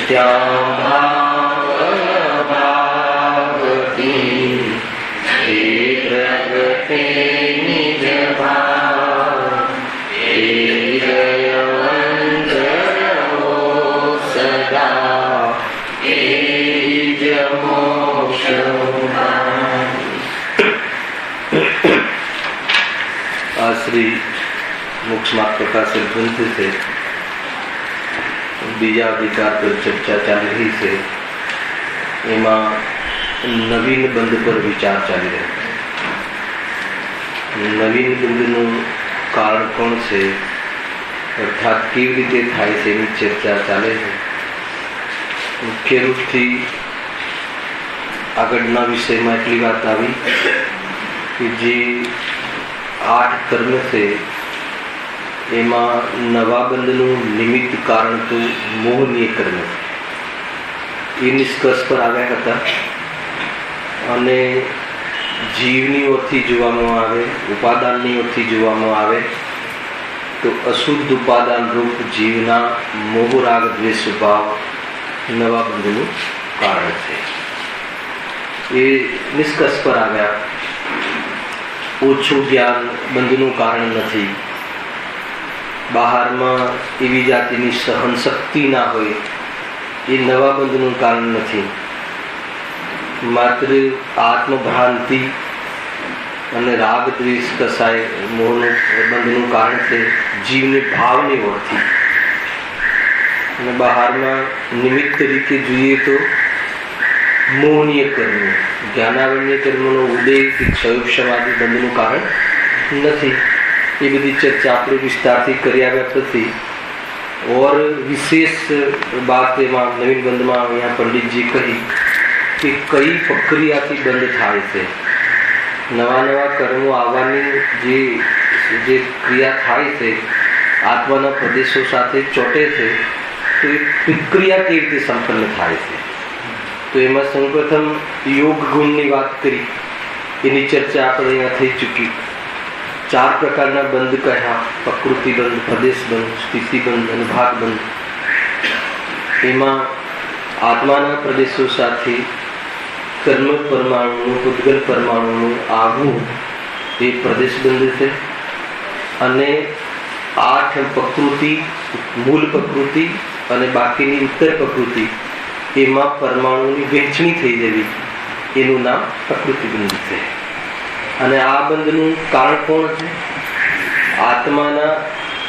ત્યાં ભાવથી પ્રગટે નિજ ભાવ એ જયવંત રહો સદા એ જ મોક્ષ. આ શ્રી મોક્ષ માર્ગ પ્રકાશિત ગ્રંથ છે. બીજા અધિકાર પર ચર્ચા ચાલી રહી છે. એમાં નવીન બંધ પર વિચાર ચાલી રહ્યો છે. નવીન બંધનું કારણ કોણ છે, અર્થાત કેવી રીતે થાય છે એની ચર્ચા ચાલે છે. મુખ્ય રૂપથી આગળના વિષયમાં એટલી વાત આવી કે જે 8 કર્મ છે એમાં નવા બંધનું નિમિત્ત કારણ તો મોહનીય કર્મ એ નિષ્કર્ષ પર આવ્યા હતા. અને જીવની ઓરથી જોવામાં આવે, ઉપાદાનની ઓરથી જોવામાં આવે તો અશુદ્ધ ઉપાદાન રૂપ જીવના મોહ રાગ દ્વેષ સ્વભાવ નવા બંધનું કારણ છે. એ નિષ્કર્ષ પર આવ્યા. ઓછું જ્ઞાન બંધનું કારણ નથી. બહારમાં એવી જાતિની સહન શક્તિ ના હોય એ નવા બંધનું કારણ નથી. માત્ર આત્મભ્રાંતિ અને રાગ દ્વેષ કસાય મોહનું બંધનું કારણ છે જીવની ભાવની ઓળથી. અને બહારમાં નિમિત્ત તરીકે જોઈએ તો મોહનીય કર્મ, જ્ઞાનાવરણીય કર્મનો ઉદય કે ક્ષયોગ સમાધિ બંધનું કારણ નથી. એ બધી ચર્ચા આપણે વિસ્તારથી કરી આવ્યા પછી ઓર વિશેષ બાત એમાં નવીન બંધમાં અહીંયા પંડિતજી કહી કે કઈ પ્રક્રિયાથી બંધ થાય છે. નવા નવા કર્મો આવવાની જે ક્રિયા થાય છે, આત્માના પ્રદેશો સાથે ચોટે છે, તો એ પ્રક્રિયા કેવી રીતે સંપન્ન થાય છે. તો એમાં સૌપ્રથમ યોગ ગુણની વાત કરી. એની ચર્ચા આપણે અહીંયા થઈ ચૂકી. 4 પ્રકારના બંધ કહ્યા: પ્રકૃતિ બંધ, પ્રદેશ બંધ, સ્થિતિ બંધ અને ભાગ બંધ. એમાં આત્માના પ્રદેશો સાથે કર્મ પરમાણુનું, પૂતગલ પરમાણુનું આવવું એ પ્રદેશ બંધ છે. અને 8 પ્રકૃતિ, મૂળ પ્રકૃતિ અને બાકીની ઉત્તર પ્રકૃતિ, એમાં પરમાણુની વહેંચણી થઈ જવી, એનું નામ પ્રકૃતિ બંધ છે. અને આ બંધનું કારણ કોણ છે? આત્માના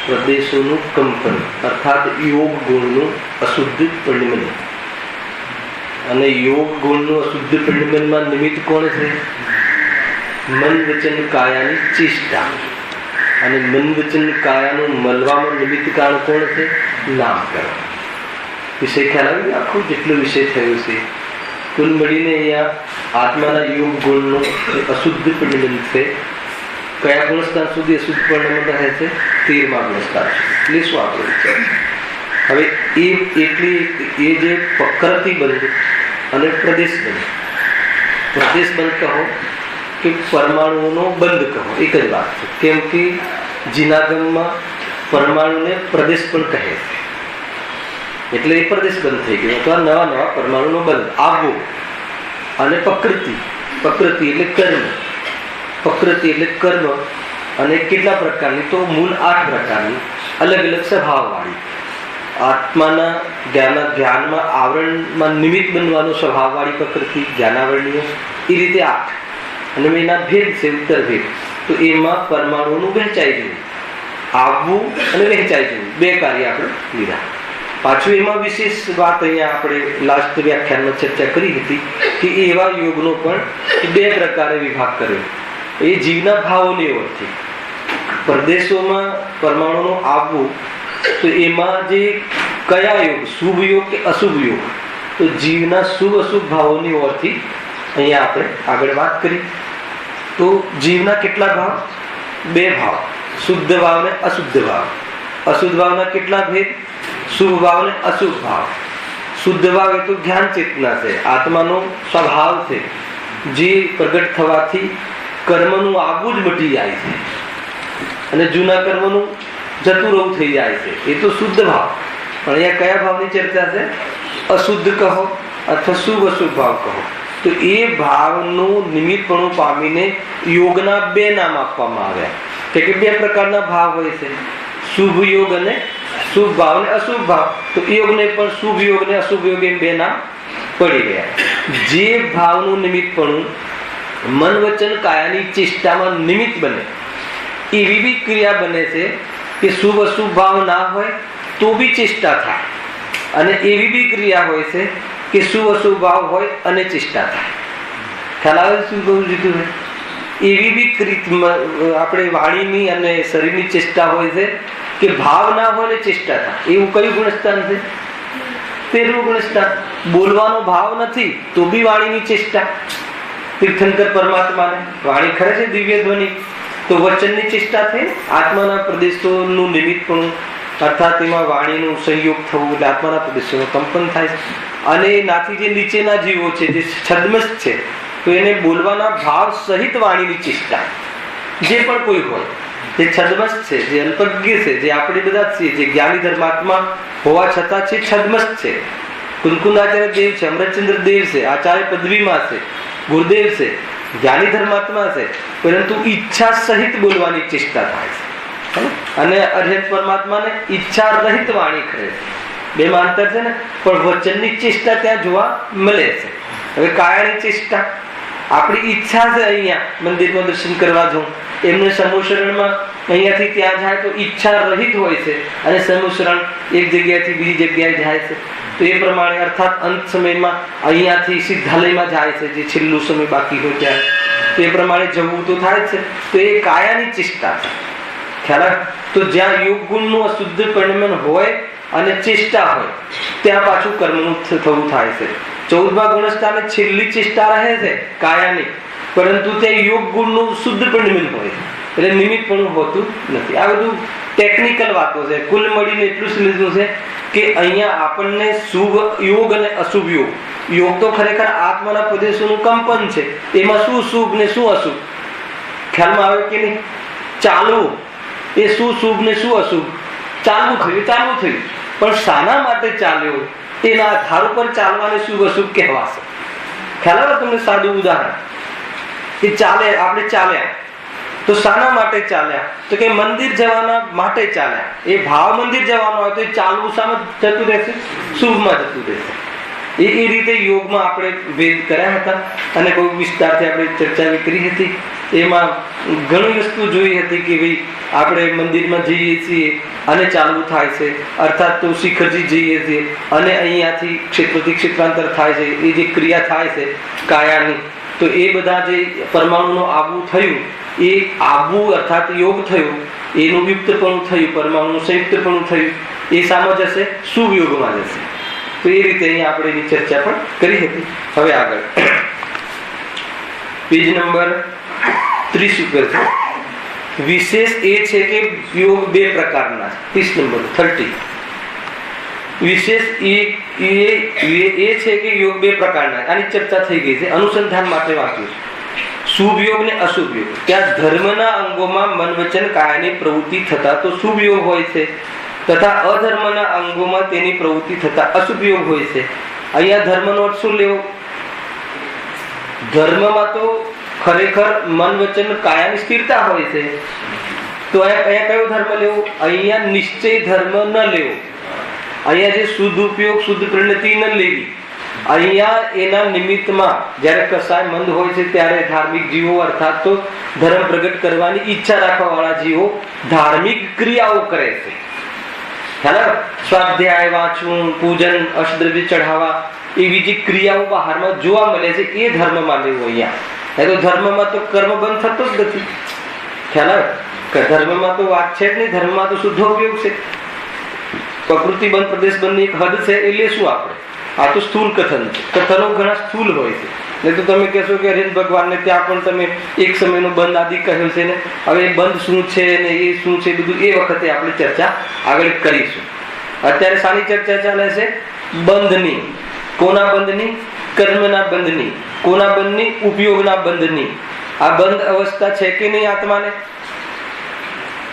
પ્રદેશોનું કંપન, અર્થાત યોગ ગુણનું અશુદ્ધ પરિણમન. અને યોગ ગુણનું અશુદ્ધ પરિણમનમાં નિમિત્ત કોણ છે? મન વચન કાયાની ચેષ્ટા. અને મન વચન કાયાનું મળવામાં નિમિત્ત કારણ કોણ છે? નામકરણ. વિષય ખ્યાલ આવે? આખો જેટલો વિષય થયો છે કુલ મળીને અહીંયા આત્માના યોગ ગુણનું અશુદ્ધ પરિણમન છે. કયા ગુણસ્થાન સુધી અશુદ્ધ પરિણમન રહે છે? 13મા ગુણસ્થાન સુધી. એટલે શું આપણે હવે એ જે પ્રકૃતિ બંધ અને પ્રદેશ બંધ. પ્રદેશ બંધ કહો કે પરમાણુઓનો બંધ કહો, એક જ વાત છે. કેમ કે જીનાગમમાં પરમાણુને પ્રદેશ પણ કહે છે, એટલે એ પ્રદેશ બંધ થઈ ગયો. તો નવા નવા પરમાણુનો બંધ આવવો. અને પ્રકૃતિ એટલે કર્મ. પ્રકૃતિ એટલે કર્મ. અને કેટલા પ્રકારની? તો મૂળ 8 પ્રકારની, અલગ અલગ સ્વભાવવાળી. આત્માના ધ્યાનમાં આવરણમાં નિમિત્ત બનવાનો સ્વભાવવાળી પ્રકૃતિ, જ્ઞાનાવરણીય, એ રીતે 8. અને એના ભેદ છે, ઉત્તર ભેદ. તો એમાં પરમાણુનું વહેંચાઈ જવું, આવવું અને વહેંચાઈ જવું, 2 કાર્ય આપણે લીધા. પાછું એમાં વિશેષ વાત અહીંયા આપણે લાસ્ટ વ્યાખ્યાનમાં ચર્ચા કરી હતી કે એવા યોગનો પણ 2 પ્રકારે વિભાગ કર્યો. એ જીવના ભાવોની ઓળથી. પ્રદેશોમાં પરમાણુનો આવવું, તો એમાં જે કયા યોગ, શુભ યોગ કે અશુભ યોગ, તો જીવના શુભ અશુભ ભાવોની ઓળથી અહીંયા આપણે આગળ વાત કરી. તો જીવના કેટલા ભાવ? 2 ભાવ, શુદ્ધ ભાવ ને અશુદ્ધ ભાવ. અશુદ્ધ ભાવના કેટલા ભેદ? શુભ ભાવ ને અશુભ ભાવ. શુદ્ધ ભાવ એ તો ધ્યાન ચેતના છે, આત્માનો સ્વભાવ છે, જે પ્રગટ થવાથી કર્મનું આવવું જ મટી જાય છે અને જૂના કર્મનું જતું રહું થઈ જાય છે. એ તો શુદ્ધ ભાવ. પણ અહીંયા કયા ભાવની ચર્ચા છે? અશુદ્ધ કહો અથવા શુભ અશુભ ભાવ કહો, તો એ ભાવનું નિમિત્તપણું પામીને યોગના બે નામ આપવામાં આવ્યા. કે બે પ્રકારના ભાવ હોય છે, શુભ યોગ અને શુભ ભાવ અને અશુભ ભાવ. તો યોગને પણ શુભ યોગ ને અશુભ યોગ એમ બે નામ પડી ગયા. જે ભાવનું નિમિત્તપણું મન વચન કાયાની ચેષ્ટામાં નિમિત્ત બને, એવી બી ક્રિયા બને છે કે શુભ અશુભ ભાવ ના હોય તો બી ચેષ્ટા થાય, અને એવી બી ક્રિયા હોય છે કે શુભ અશુભ ભાવ હોય અને ચેષ્ટા થાય. ખ્યાલ આવે શું કહું દીધું હોય? એવી બી આપણે વાણીની અને શરીરની ચેષ્ટા હોય છે કે ભાવ ના હોય ને ચેષ્ટા થાય. એવું કયું ગુણસ્થાન છે? 13મું ગુણસ્થાન. બોલવાનો ભાવ નથી તો બી વાણીની ચેષ્ટા. તીર્થંકર પરમાત્માને વાણી ખરે છે દિવ્ય ધ્વનિ, તો વચનની ચેષ્ટા થઈ. આત્માના પ્રદેશોનું નિમિત્તપણું અર્થાત એમાં વાણીનું સંયોગ થવું એટલે આત્માના પ્રદેશોનું કંપન થાય છે. અને એનાથી જે નીચેના જીવો છે, જે છદ્મસ્થ છે, તો એને બોલવાના ભાવ સહિત વાણીની ચેષ્ટા. જે પણ કોઈ હોય, જે છદ્મસ્થ છે, જે અલ્પજ્ઞ છે, જે આપણે બધા છીએ, જે જ્ઞાની ધર્માત્મા હોવા છતાં છે છદ્મસ્થ છે, કુંકુંદાચાર્ય દેવ છે, અમૃતચંદ્ર દેવ છે, આચાર્ય પદવીમાં છે, ગુરુદેવ છે, જ્ઞાની ધર્માત્મા છે, પરંતુ ઈચ્છા સહિત બોલવાની ચેષ્ટા થાય છે. અને અર્હત પરમાત્માને ઈચ્છા રહિત વાણી કરે છે. બેમાં અંતર છે ને, પણ વચનની ચેષ્ટા ત્યાં જોવા મળે છે. હવે કાયાની ચેષ્ટા, આપણી ઈચ્છા છે અહીંયા મંદિરમાં દર્શન કરવા જવું, એમને સમૂહશરણમાં અહીંયાથી ત્યાં જાય તો ઈચ્છા રહિત હોય છે, અને સમૂહશરણ એક જગ્યાએથી બીજી જગ્યાએ જાય છે. તો એ પ્રમાણે અર્થાત અંત સમયમાં અહીંયાથી સિદ્ધાલયમાં જાય છે, જે છેલ્લું સમય બાકી હોય ત્યારે, તો એ પ્રમાણે જવું તો થાય છે. તો એ કાયાની ચેષ્ટા છે. ખ્યાલ? તો જ્યાં યોગ ગુણનું અશુદ્ધ પરિણમન હોય અને ચેષ્ટા હોય, ત્યાં પાછું કર્મનું થવું થાય છે. 14મા ગુણસ્થાને છેલ્લી ચેષ્ટા રહે છે કાયાની, પરંતુ ત્યાં યોગ ગુણનું શુદ્ધ પરિણમન હોય છે, એટલે નિમિત્ત પણ હોતું નથી. આ બધું ટેકનિકલ વાતો છે. કુલ મળીને એટલું સમજવું છે કે અહીંયા આપણને શુભ યોગ અને અશુભ યોગ, યોગ તો ખરેખર આત્માના પ્રદેશોનું કંપન છે, એમાં શું શુભ ને શું અશુભ ખ્યાલમાં આવે કે નહીં? ચાલવું એ શું શુભ ને શું અશુભ, ચાલવું થયું, પણ શાના માટે ચાલ્યો એના આધાર ઉપર ચાલવાને શુભ અશુભ કહેવાશે. ખ્યાલ આવે તમને? સાદું ઉદાહરણ કે ચાલે, આપણે ચાલ્યા તો શાના માટે ચાલ્યા? તો કે મંદિર જવાના માટે ચાલ્યા. એ ભાવ મંદિર જવાનો હોય તો ચાલવું શામાં જતું રહેશે? શુભમાં જતું રહેશે. એ રીતે યોગમાં આપણે ભેદ કર્યા હતા અને બહુ વિસ્તારથી આપણે ચર્ચા કરી હતી. એમાં ઘણી વસ્તુ જોઈ હતી કે ભાઈ આપણે મંદિરમાં જઈએ છીએ અને ચાલવું થાય છે, અર્થાત તો શિખરજી જઈએ છીએ અને અહીંયાથી ક્ષેત્રથી ક્ષેત્રાંતર થાય છે, એ જે ક્રિયા થાય છે કાયાની, તો એ બધા જે પરમાણુનું આવવું થયું, એ આવવું અર્થાત યોગ થયું, એનું યુક્તપણું થયું, પરમાણુનું સંયુક્તપણું થયું, એ સામે જશે શુભ યોગમાં જશે. તો એ રીતે અહીંયા આપણે એની ચર્ચા પણ કરી હતી. હવે આગળ પેજ નંબર 30 ઉપર છે. વિશેષ એ છે કે યોગ બે પ્રકારના છે. 30 નંબર 30. વિશેષ એ છે કે યોગ બે પ્રકારના, આની ચર્ચા થઈ ગઈ છે, અનુસંધાન માટે વાંચ્યું છે. શુભ યોગ ને અશુભ યોગ. ત્યાં ધર્મના અંગોમાં મન વચન કાયાની પ્રવૃત્તિ થતા તો શુભ યોગ હોય છે, તથા અધર્મના અંગોમાં તેની પ્રવૃત્તિ થતા અશુભ યોગ હોય છે. અહીંયા ધર્મનો અર્થ શું લેવો? ધર્મમાં તો ખરેખર મન વચન કાયાની સ્થિરતા હોય છે, તો અહીંયા કયો ધર્મ લેવો? અહીંયા નિશ્ચય ધર્મ ન લેવો. અહીંયા જે શુદ્ધ ઉપયોગ, શુદ્ધ પરિણતિ ન લેવી. અહીંયા એના નિમિત્તમાં જ્યારે કસાય મંદ હોય છે ત્યારે ધાર્મિક જીવો અર્થાત તો ધર્મ પ્રગટ કરવાની ઈચ્છા રાખવા વાળા જીવો ધાર્મિક ક્રિયાઓ કરે છે. સ્વાધ્યાય, વાંચવું, પૂજન, અષ્ટદ્રવ્ય ચઢાવવા, એવી જે ક્રિયાઓ બહારમાં જોવા મળે છે એ ધર્મમાં લેવું. અહીંયા તો ધર્મમાં તો કર્મ બંધ થતો જ નથી. ખ્યાલ આવે? ધર્મમાં તો વાત છે જ નહીં. ધર્મમાં તો શુદ્ધ ઉપયોગ છે. પ્રકૃતિ બંધ, પ્રદેશ બંધની એક હદ છે, એ લેશું આપણે. આ તો સ્થૂલ કથન છે. કથનો ઘણા સ્થૂલ હોય છે. નહીં તો તમે કહેશો કે હરિ ભગવાનને ત્યાં પણ તમે એક સમયનો બંધ આદિ કહ્યું છે ને, હવે બંધ શું છે ને એ શું છે, બધું એ વખતે આપણે ચર્ચા આગળ કરીશું. અત્યારે સારી ચર્ચા ચાલે છે બંધની. કોના બંધની? કર્મના બંધની. કોના બંધની? ઉપયોગના બંધની. આ બંધ અવસ્થા છે કે નહીં આત્માને?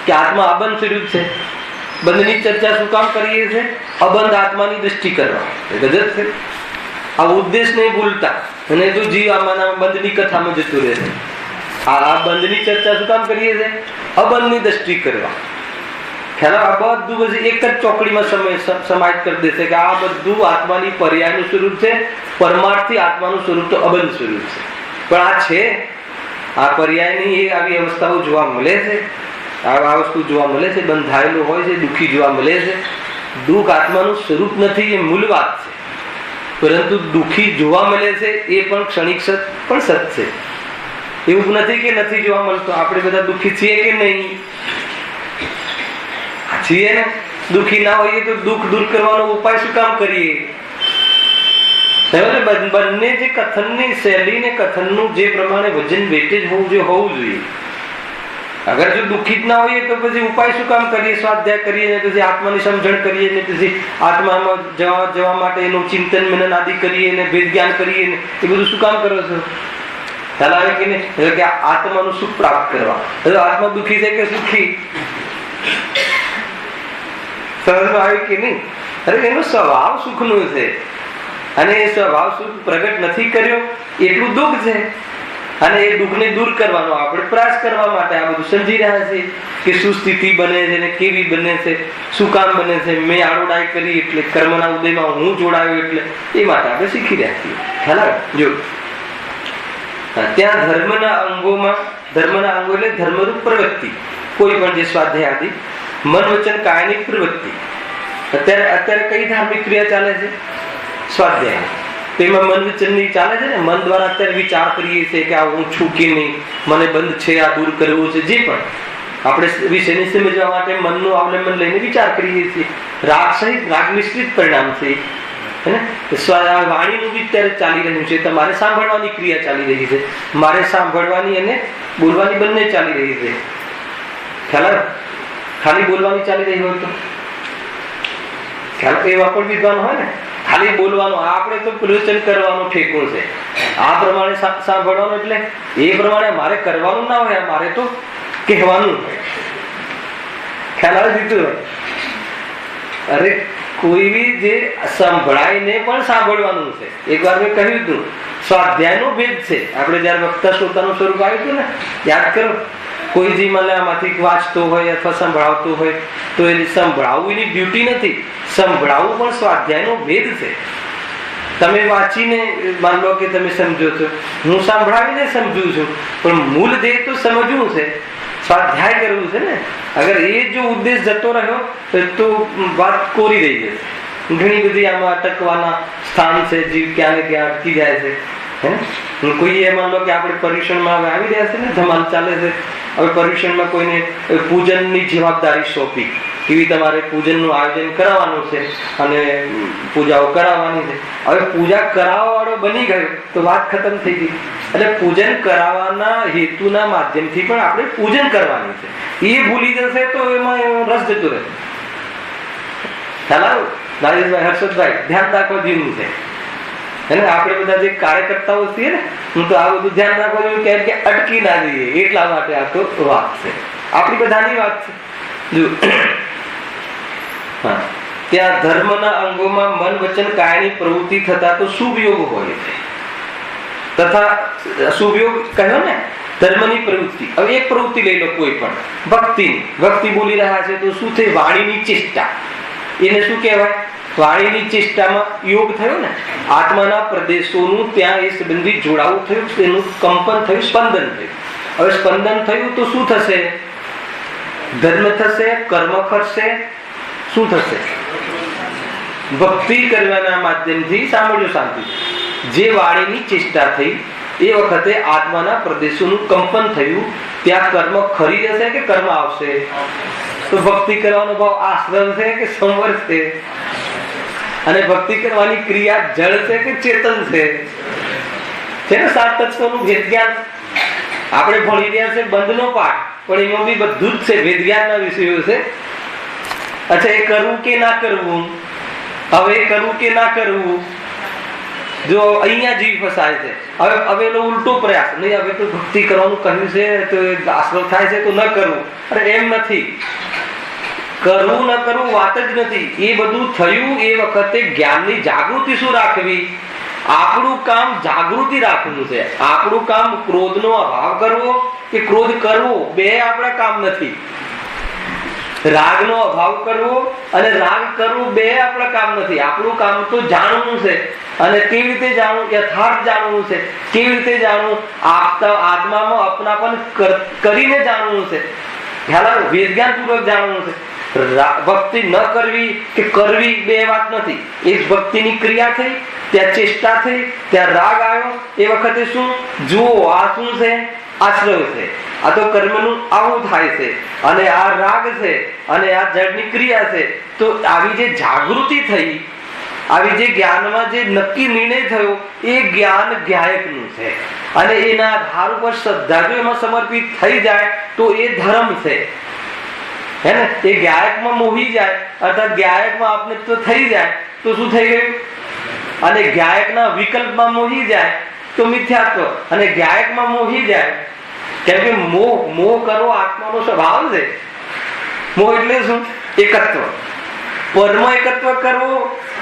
કે આત્મા અબંધ સ્વરૂપ છે? બંધની ચર્ચા શું કામ કરીએ છીએ? અબંધ આત્માની દ્રષ્ટિ કરવા. ગજબ છે. આ ઉદ્દેશ નહીં ભૂલતા, અને તો જીવ આમાંના બંધની કથામાં જતું રહેશે. આ બંધની ચર્ચા શું કામ કરીએ છીએ? અબંધની દ્રષ્ટિ કરવા. ખ્યાલ? આ બધું પછી એક જ ચોકડીમાં સમાહિત કરી દેશે કે આ બધું આત્માની પર્યાયનું સ્વરૂપ છે. પરમાર્થી આત્માનું સ્વરૂપ તો અબંધ સ્વરૂપ છે. પણ આ છે, આ પર્યાયની એ આવી અવસ્થાઓ જોવા મળે છે. આ વસ્તુ જોવા મળે છે. બંધાયેલું હોય છે, દુઃખી જોવા મળે છે. દુઃખ આત્માનું સ્વરૂપ નથી, એ મૂળ વાત છે. પરંતુ દુઃખી જોવા મળે છે એ પણ ક્ષણિક સત પણ સત છે. એવું નથી કે નથી જોવા મળતો. આપણે બધા દુઃખી છીએ કે નહીં? છીએ ને. દુઃખી ના હોઈએ તો દુઃખ દૂર કરવાનો ઉપાય શું કામ કરીએ? બંને જે કથનની શૈલી ને કથનનું જે પ્રમાણે વજન વેટેજ હોવું જોઈએ. અગર જો દુઃખિત ના હોઈએ તો પછી ઉપાય શું કામ કરીએ? સ્વાધ્યાય કરીએ ને પછી આત્માની સમજણ કરીએ ને પછી આત્મામાં જવા માટે એનું ચિંતન મનન આદિ કરીએ ને ભેદ જ્ઞાન કરીએ ને એ બધું શું કામ કરો છો? ખ્યાલ આવે કે નહીં? કે આત્માનું સુખ પ્રાપ્ત કરવા. આત્મા દુઃખી છે કે સુખી? સમજમાં આવે કે નહીં? અરે એનો સ્વભાવ સુખનો છે, અને એ સ્વભાવ સુખ પ્રગટ નથી કર્યો એટલું દુઃખ છે. અને એ દુઃખને દૂર કરવાનો આપણે પ્રયાસ કરવા માટે આ બધું સમજી રહ્યા છીએ કે શું સ્થિતિ બને છે ને કેવી બને છે, શું કામ બને છે. મેં આડોડાઈ કરી એટલે કર્મના ઉદયમાં હું જોડાયો એટલે એ માટે આપણે શીખી રહ્યા છીએ. ખ્યાલ? જો ત્યાં ધર્મના અંગો એટલે ધર્મરૂપ પ્રવૃત્તિ, કોઈ પણ જે સ્વાધ્યાય આદિ મન વચન કાયની પ્રવૃત્તિ. અત્યારે કઈ ધાર્મિક ક્રિયા ચાલે છે? સ્વાધ્યાય. તેમાં મન વચનની ચાલે છે ને. મન દ્વારા અત્યારે વિચાર કરીએ છીએ કે આ હું છું કે નહીં, મને બંધ છે, આ દૂર કરવું છે. જે પણ આપણે વિષયને સમજવા માટે મનનું અવલંબન લઈને વિચાર કરીએ છીએ. રાગ સહિત રાગ મિશ્રિત પરિણામ છે. વાણીનું બી અત્યારે ચાલી રહ્યું છે. તમારે સાંભળવાની ક્રિયા ચાલી રહી છે. મારે સાંભળવાની અને બોલવાની બંને ચાલી રહી છે. ખ્યાલ? ખાલી બોલવાની ચાલી રહી હોય તો ખ્યાલ? એવા પણ વિદ્વાન હોય ને, ખાલી બોલવાનું, આપણે તો પ્રવચન કરવાનું ઠેકું છે. આ પ્રમાણે સાંભળવાનું એટલે એ પ્રમાણે મારે કરવાનું ના હોય, મારે તો કહેવાનું હોય. ખ્યાલ આવે દીધું હોય? અરે કોઈ બી જે સંભળાઈને પણ સાંભળવાનું છે. એક વાર મેં કહ્યું હતું, સ્વાધ્યાયનો ભેદ છે. આપણે જયારે વક્તા શ્રોતાનું સ્વરૂપ આવ્યું હતું ને, યાદ કરો. કોઈ જે મને આમાંથી વાંચતો હોય અથવા સંભળાવતો હોય તો એ સંભળાવવું એની ડ્યુટી નથી. સંભળાવવું પણ સ્વાધ્યાયનો ભેદ છે. તમે વાંચીને માન લો કે તમે સમજો છો, હું સાંભળાવીને સમજું છું, પણ મૂળ ધ્યેય તો સમજવું છે, સ્વાધ્યાય કરવું છે ને. અગર એ જો ઉદ્દેશ જતો રહ્યો તો વાત કોરી રહી જશે. ઘણી બધી આમાં અટકવાના સ્થાન છે. જીવ ક્યાં ને ક્યાં અટકી જાય છે. કોઈ એ માન લો કે આપણે પર્યુષણમાં આવી રહ્યા છે ને, ધમાલ ચાલે છે. હવે પર્યુષણમાં કોઈને પૂજનની જવાબદારી સોંપી, કેવી તમારે પૂજનનું આયોજન કરાવવાનું છે અને પૂજાઓ કરાવવાની છે. હવે પૂજા કરાવવા વાળો બની ગયો તો વાત ખતમ થઈ ગઈ. એટલે પૂજન કરાવવાના હેતુના માધ્યમથી પણ આપણે પૂજન કરવાની છે. એ ભૂલી જશે તો એમાં રસ જતો રહે. ખ્યાલ? રાજેશભાઈ, હર્ષદભાઈ, ધ્યાન રાખવા જેવું છે. આપણે બધા જે કાર્યકર્તાઓ છીએ ને, હું તો આ બધું ધ્યાન રાખવા જેવું કે અટકી ના જઈએ એટલા માટે આ તો વાત છે. આપણી બધાની વાત છે. જો ત્યાં ધર્મના અંગોમાં મન વચન કાયની પ્રવૃત્તિ થતા તો શુભયોગ હોય છે. તથા શુભયોગ કહ્યો ને, ધર્મની પ્રવૃત્તિ. હવે એક પ્રવૃત્તિ લઈ લો, કોઈ પણ ભક્તિ બોલી રહ્યા છે તો શું થઈ? વાણીની ચેષ્ટા. એને શું કહેવાય? વાણીની ચેષ્ટામાં યોગ થયો ને, આત્માના પ્રદેશોનું ત્યાં એ સંબંધી જોડાવું થયું, એનું કંપન થયું, સ્પંદન થયું. હવે સ્પંદન થયું તો શું થશે? ધર્મ થશે, કર્મ ખરશે. શું થશે? ભક્તિ કરવાના માધ્યમથી સાંભળ્યું શાંતિ. જે વાણીની ચેષ્ટા થઈ એ વખતે આત્માના પ્રદેશોનું કંપન થયું, ત્યાં કર્મ ખરી જશે કે કર્મ આવશે? તો ભક્તિ કરવાનો ભાવ આશ્રમ છે કે સંવર છે? અને ભક્તિ કરવાની ક્રિયા જળ છે કે ચેતન છે? ને સાત તત્વનું ભેદ જ્ઞાન આપણે ભણી રહ્યા છે. બંધનો પાઠ પણ એમાં બી બધું જ છે, ભેદ જ્ઞાનના વિષયો છે. અચ્છા, એ કરવું કે ના કરવું? હવે કરવું કે ના કરવું? જો અહીંયા જીવ ફસાય છે. હવે એનો ઉલટો પ્રયાસ નહીં, હવે તો ભક્તિ કરવાનું કહ્યું છે તો આશ્રમ થાય છે તો ન કરવું. અરે એમ નથી. કરવું ન કરવું વાત જ નથી. એ બધું થયું એ વખતે જ્ઞાનની જાગૃતિ શું રાખવી? આપણું કામ જાગૃતિ રાખવું છે. આપણું કામ ક્રોધનો અભાવ કરવો કે ક્રોધ કરવો બે આપણા કામ નથી. રાગનો અભાવ કરવો અને રાગ કરવો બે આપણા કામ નથી. આપણું કામ તો જાણવું છે. અને કેવી રીતે જાણવું? યથાર્થ જાણવું છે. કેવી રીતે જાણવું? આત્મામાં અપનાપન કરીને જાણવું છે. વિજ્ઞાન પૂર્વક જાણવું છે. ભક્તિ ન કરવી કે કરવી બે વાત નથી. એ ભક્તિની ક્રિયા થઈ, ત્યાં ચેષ્ટા થઈ, ત્યાં રાગ આવ્યો. એ વખતે શું જુઓ, આ શું છે? આશ્રય છે. આ તો કર્મનું આવું થાય છે અને આ રાગ છે અને આ જડની ક્રિયા છે. તો આવી જે જાગૃતિ થઈ, આવી જે જ્ઞાનમાં જે નક્કી નિર્ણય થયો, એ જ્ઞાન જ્ઞાયકનું છે. અને એના આધાર ઉપર શ્રદ્ધા જો એમાં સમર્પિત થઈ જાય તો એ ધર્મ છે. હે ને? એ જ્ઞાયકમાં મોહી જાય અર્થાત જ્ઞાયકમાં આપણે તો થઈ જાય તો શું થઈ ગયું? અને જ્ઞાયકના વિકલ્પમાં મોહી જાય તો મિથ્યાત્વ. અને જ્ઞાયકમાં મોહી જાય કેમ કે મોહ કરવો આત્માનો સ્વભાવ છે. મોહ એટલે શું? એકત્વ. પરમ એકત્વ કરવો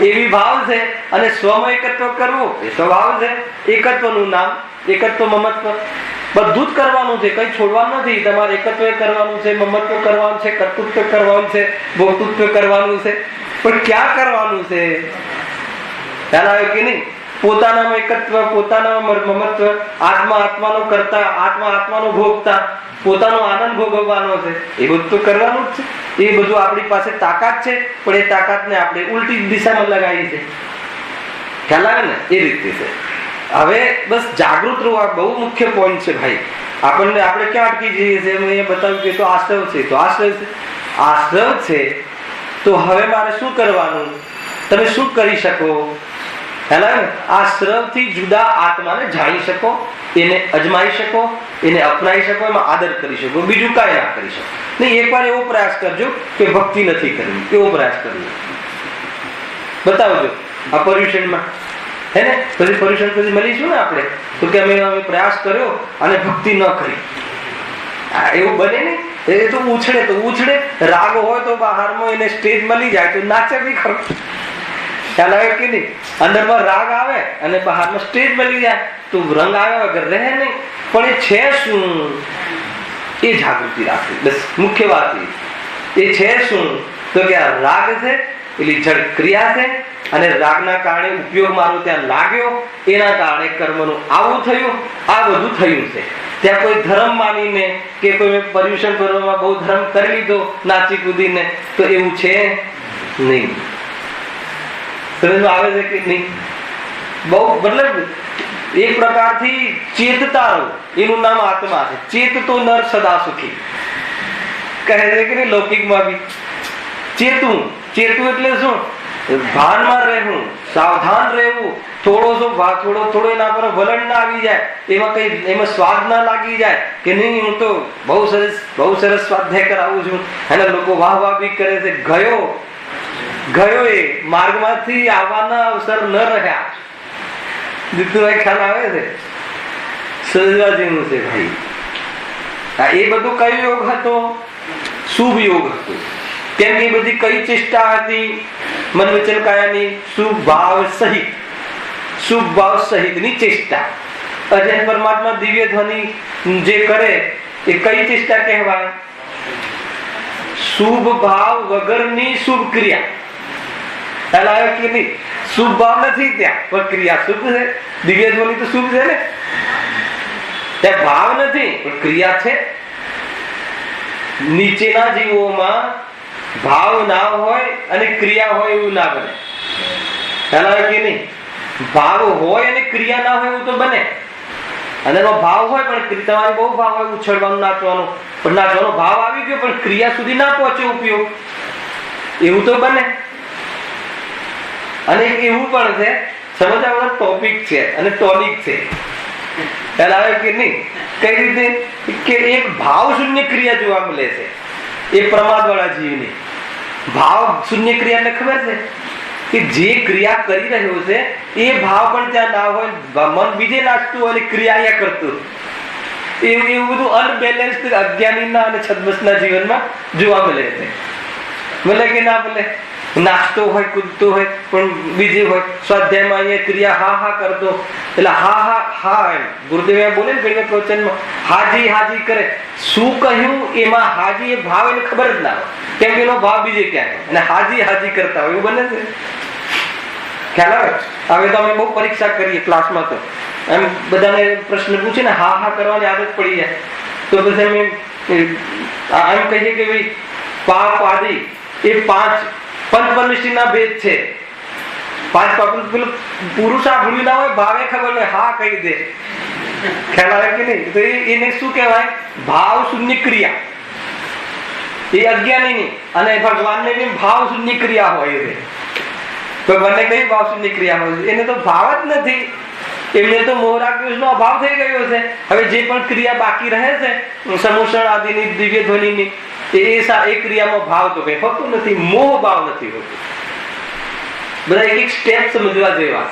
એવી ભાવ છે અને સ્વમ એકત્વ કરવો એ સ્વભાવ છે. એકત્વનું નામ એકત્વ મમત્વ બધું જ કરવાનું છે, કઈ છોડવાનું નથી. તમારે એકત્વ કરવાનું છે, મમત્વ કરવાનું છે, કર્તૃત્વ કરવાનું છે, ભોક્તૃત્વ કરવાનું છે. પણ ક્યાં કરવાનું છે? ખ્યાલ આવ્યો કે નહીં? પોતાનામાં એકત્વ, પોતાનામાં મમત્વ, આત્મા આત્માનો કરતા, આત્મા આત્માનો ભોગતા, પોતાનો આનંદ ભોગવવાનો છે. એ બધું તો કરવાનું જ છે. એ બધું આપણી પાસે તાકાત છે, પણ એ તાકાતને આપણે ઉલટી દિશામાં લગાવી છે. ખ્યાલ આવે ને? એ રીતે છે. હવે બસ જાગૃત રહેવું બહુ મુખ્ય પોઈન્ટ છે ભાઈ. આપણે ક્યાં અટકી જઈએ છીએ? મેં બતાવ્યું કે તો આશ્રવ છે, તો આશ્રવ છે, આશ્રવ છે. તો હવે મારે શું કરવાનું? તમે શું કરી શકો? આશ્રવથી જુદા આત્માને જાણી શકો, એને અજમાઈ શકો, એને અપનાવી શકો, એમાં આદર કરી શકો. બીજું કાંઈ ના કરી શકો નહીં. એકવાર એવો પ્રયાસ કરજો કે ભક્તિ નથી કરવી. એવો પ્રયાસ કરજો, બતાવજો આ પર્યુષણમાં. હે ને? પછી પર્યુષણ પછી મળીશું ને આપણે તો કે અમે પ્રયાસ કર્યો અને ભક્તિ ન કરી. એવું બને નહીં. એ તો ઉછળે તો ઉછળે. રાગ હોય તો બહારમાં એને સ્ટેજ મળી જાય તો નાચે બી ખરો. ખ્યાલ આવે કે નહીં? અંદરમાં રાગ આવે અને બહારમાં સ્ટેજ મળી જાય તો રંગ આવ્યા વગર રહે નહીં. પણ એ છે શું? એ જાગૃતિ રાખવી. બસ મુખ્ય વાત એ છે શું? તો કે આ રાગ છે, એટલી જડ ક્રિયા છે અને રાગના કારણે ઉપયોગ મારો ત્યાં લાગ્યો, એના કારણે કર્મનું આવું થયું, આ બધું થયું છે. ત્યાં કોઈ ધર્મ માનીને કે કોઈ પર્યુષણ કરવામાં બહુ ધર્મ કરી લીધો નાચી કૂદીને, તો એવું છે નહીં. સમજમાં આવે છે કે નહીં? બહુ મતલબ એક પ્રકારથી ચેતતા રહો, એનું નામ આત્મા છે. ચેત તો નર સદા સુખી કહે છે કે નહીં? લૌકિકમાં બી ચેતું. ચેતું એટલે શું? ભાનમાં રહેવું, સાવધાન રહેવું. થોડો એના પર વલણ ના આવી જાય, એમાં સ્વાદ ના લાગી જાય કે નહીં હું તો બહુ સરસ સ્વાધ્યાય કરાવું છું અને લોકો વાહ વાહ બી કરે છે. ગયો એ માર્ગમાંથી આવવાના અવસર ન રહ્યા. દીતુભાઈ ખ્યાલ આવે છે? સજવા જેવું છે ભાઈ. એ બધું કયો યોગ હતો? શુભ યોગ હતો. કેમ કે બધી કઈ ચેષ્ટા હતી? મન વચન કાયાની શુભ ભાવ સહિતની ચેષ્ટા. અજય પરમાત્મા દિવ્ય ધ્વનિ જે કરે એ કઈ ચેષ્ટા કહેવાય? શુભ ભાવ વગરની શુભ ક્રિયા. ખ્યાલ આવે કે નહીં? શુભ ભાવ નથી ત્યાં, પણ ક્રિયા શુભ છે. દિવ્ય ધ્વનિ તો શુભ છે ને? ત્યાં ભાવ નથી પણ ક્રિયા છે. નીચેના જીવોમાં ભાવ ના હોય અને ક્રિયા હોય એવું ના બને. ખ્યાલ આવે કે નહીં? ભાવ હોય અને ક્રિયા ના હોય એવું તો બને. અને ભાવ હોય પણ તમારે બહુ ભાવ હોય ઉછળવાનું, નાચવાનું, પણ નાચવાનો ભાવ આવી ગયો પણ ક્રિયા સુધી ના પહોંચે ઉપયોગ, એવું તો બને. અને એવું પણ છે, સમજવાનો ટોપિક છે અને ટોનિક છે. ખ્યાલ આવે કે નહીં? કઈ રીતે કે એક ભાવ શૂન્ય ક્રિયા જોવા મળે છે એ પ્રમાદ વાળા જીવની. ભાવ શૂન્ય ક્રિયા એટલે ખબર છે કે જે ક્રિયા કરી રહ્યો છે એ ભાવ પણ ત્યાં ના હોય, મન બીજે નાચતું હોય અને ક્રિયા અહીંયા કરતું. એવું બધું અનબેલેન્સ અજ્ઞાનીના અને છદ્મસના જીવનમાં જોવા મળે છે. ભલે કે ના ભલે નાચતો હોય, કૂદતો હોય, પણ બીજી હોય સ્વાધ્યાયમાં અહીંયા ક્રિયા હા હા કરતો, એટલે હા હા હા એમ ગુરુદેવ બોલે ને ઘણી પ્રવચનમાં હાજી હાજી કરે. શું કહ્યું એમાં હાજી એ ભાવ એને ખબર જ ના હોય, કેમ કે એનો ભાવ બીજે ક્યાંય અને હાજી હાજી કરતા હોય એવું બને છે. ખ્યાલ આવે? હવે તો અમે બહુ પરીક્ષા કરીએ ક્લાસમાં, તો એમ બધાને પ્રશ્ન પૂછે ને હા હા કરવાની આદત પડી જાય તો પછી અમે એમ કહીએ કે ભાઈ પાપ આદિ એ 5 પંચપરમિષ્ટિના ભેદ છે. 5 પાપ પેલું પુરુષ આ ભૂલી ના હોય, ભાવે ખબર નહીં હા કહી દે. ખ્યાલ આવે કે નહીં? તો એને શું કહેવાય? ભાવ શૂન્ય ક્રિયા. એ અજ્ઞાની ની અને ભગવાનને બી ભાવ શૂન્ય ક્રિયા હોય છે. ભગવાનને કઈ ભાવ શૂન્ય ક્રિયા હોય? એને તો ભાવ જ નથી. એમને તો મોહરાગ નો અભાવ થઈ ગયો છે. હવે જે પણ ક્રિયા બાકી રહે છે સમૂષણ આદિની, દિવ્ય ધ્વનિની, એ ક્રિયામાં ભાવ તો કઈ હોતું નથી, મોહ ભાવ નથી હોતું. બધા એક સ્ટેપ સમજવા જેવા.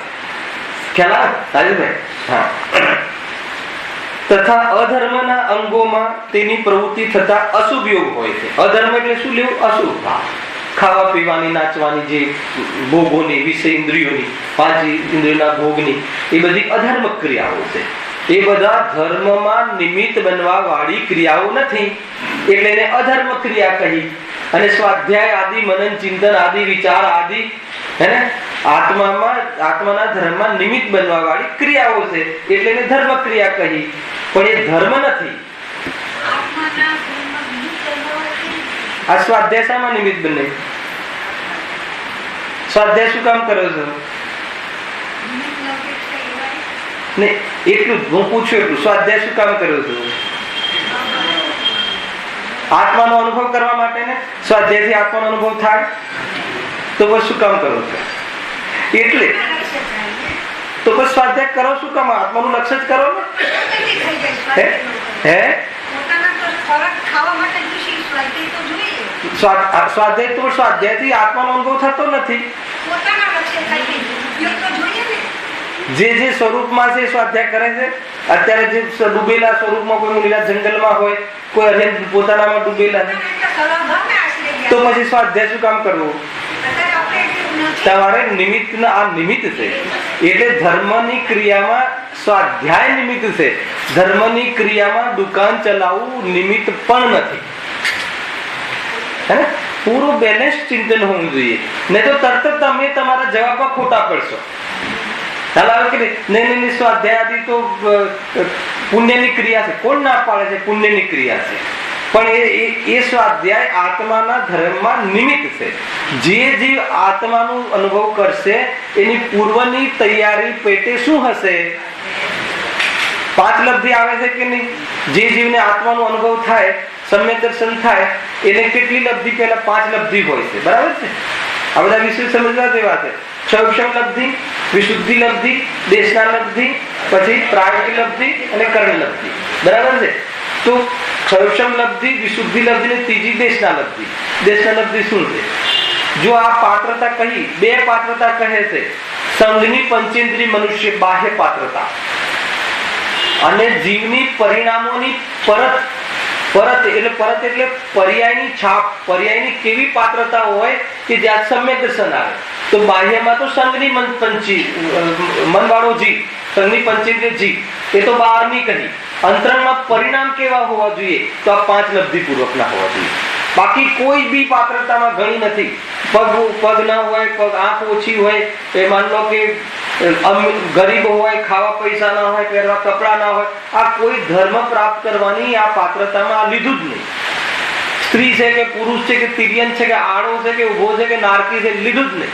ખ્યાલ આવે રાજુભાઈ? હા. તથા અધર્મના અંગોમાં તેની પ્રવૃત્તિ થતા અશુભ યોગ હોય છે. અધર્મ એટલે શું લેવું? અશુભ ભાવ. ખાવા પીવાની, નાચવાની, જે ભોગોની, વિષય ઇન્દ્રિયોની, 5 ઇન્દ્રિયોના ભોગની, એ બધી અધર્મ ક્રિયાઓ છે. એ બધા ધર્મમાં નિમિત્ત બનવા વાળી ક્રિયાઓ નથી, એટલે એને અધર્મ ક્રિયા કહી. અને સ્વાધ્યાય આદિ, મનન ચિંતન આદિ, વિચાર આદિ હે ને આત્માના ધર્મમાં નિમિત્ત બનવા વાળી ક્રિયાઓ છે, એટલે એને ધર્મ ક્રિયા કહી. પણ એ ધર્મ નથી. આ સ્વાધ્યાય શામાં નિમિત્ત બને? સ્વાધ્યાય શું કામ કરો છો? ને એટલું હું પૂછ્યું એટલું, સ્વાધ્યાય શું કામ કરો છો? આત્માનો અનુભવ કરવા માટે ને. સ્વાધ્યાયથી આત્માનો અનુભવ થાય તો બસ શું કામ કરો છો? એટલે તો બસ સ્વાધ્યાય કરો શું કામ? આત્માનું લક્ષ્ય જ કરો ને. હે સ્વાધ્યાય તો સ્વાધ્યાયથી આત્માનો અનુભવ થતો નથી. જે સ્વરૂપમાં છે સ્વાધ્યાય કરે છે. અત્યારે જે ડૂબેલા સ્વરૂપમાં, કોઈ મુનિલા જંગલમાં હોય, કોઈ અન્ય પોતાનામાં ડૂબેલા, તો પછી સ્વાધ્યાય શું કામ કરવું? તમારે નિમિત્ત આ નિમિત્ત છે. એટલે ધર્મની ક્રિયામાં સ્વાધ્યાય નિમિત્ત છે. ધર્મની ક્રિયામાં દુકાન ચલાવવું નિમિત્ત પણ નથી. હે ને? પૂરું બેલેન્સ ચિંતન હોવું જોઈએ, નહીં તો તરત તમે તમારા જવાબમાં ખોટા પડશો. નહીં સ્વાધ્યાય આદિ તો પુણ્યની ક્રિયા છે. કોણ ના પાડે છે? પુણ્યની ક્રિયા છે. પણ એ સ્વાધ્યાય આત્માના ધર્મમાં નિમિત્ત છે. જે જીવ આત્માનું અનુભવ કરશે એની પૂર્વની તૈયારી પેટે શું હશે? 5 લબ્ધિ આવે છે કે નહીં? જે જીવને આત્માનો અનુભવ થાય, સમ્યક દર્શન થાય, એને કેટલી લબ્ધિ? પહેલા 5 લબ્ધિ હોય છે. બરાબર છે? આ બધા વિષય સમજવા જેવા છે. ક્ષૌક્ષમ લબ્ધિ, વિશુદ્ધિ લબ્ધિ, દેશના લબ્ધિ, પછી પ્રાયોગિક લબ્ધિ અને કર્ણ લબ્ધિ. બરાબર છે? તો ક્ષૌક્ષમ લબ્ધિ, વિશુદ્ધિ લબ્ધિ ને ત્રીજી દેશના લબ્ધિ. દેશના લબ્ધિ શું છે? જો આ પાત્રતા કહી, 2 પાત્રતા કહે છે. સંઘની પંચેન્દ્રિય મનુષ્ય બાહ્ય પાત્રતા અને જીવની પરિણામોની પરત એટલે પર્યાયની છાપ, પર્યાયની કેવી પાત્રતા હોય કે જ્યાં સમ્યક દર્શન આવે. તો બાહ્યમાં તો સંઘની મનવાળો જીવ, સંઘની પંચેન્દ્રિય જીવ, એ તો બહારની કહી. અંતરંગમાં પરિણામ કેવા હોવા જોઈએ? તો આ 5 લબ્ધિ પૂર્વકના હોવા જોઈએ. બાકી કોઈ બી પાત્રતામાં ઘણી નથી. પગ ના હોય, આંખ ઓછી હોય, એ માન લો કે ગરીબ હોય, ખાવા પૈસા ના હોય, પહેરવા કપડા ના હોય, આ કોઈ ધર્મ પ્રાપ્ત કરવાની આ પાત્રતામાં આ લીધું જ નહીં. સ્ત્રી છે કે પુરુષ છે કે તિર્યન છે કે આડો છે કે ઉભો છે કે નારકી છે, લીધું જ નહીં.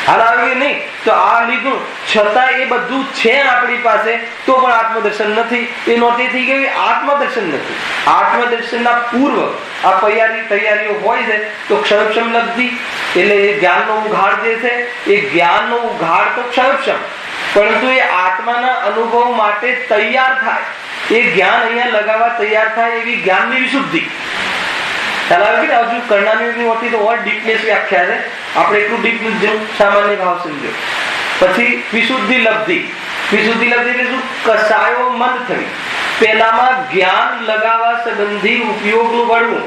હાલ આવી નહીં તો આ લીધું, છતાં એ બધું છે આપણી પાસે, તો પણ આત્મદર્શન નથી. એ નોતી થઈ ગઈ, આત્મદર્શન નથી. આત્મદર્શનના પૂર્વ આ તૈયારીઓ હોય છે. તો ક્ષયક્ષમ લબ્ધિ એટલે એ જ્ઞાનનો ઉઘાડ જે છે, એ જ્ઞાનનો ઉઘાડ તો ક્ષયક્ષમ, પરંતુ એ આત્માના અનુભવ માટે તૈયાર થાય, એ જ્ઞાન અહીંયા લગાવવા તૈયાર થાય એવી જ્ઞાનની વિશુદ્ધિ. હજુ કર્ણાની હોતી તો ઓર ડીપનેસ વ્યાખ્યા છે. આપણે એટલું ડીપ નથી, સામાન્ય ભાવ સમજો. પછી વિશુદ્ધિ લબ્ધિ. વિશુદ્ધિ લબ્ધિ એટલે શું? કસાયો મંદ થવી. પેલામાં જ્ઞાન લગાવવા સંબંધી ઉપયોગનું વળવું.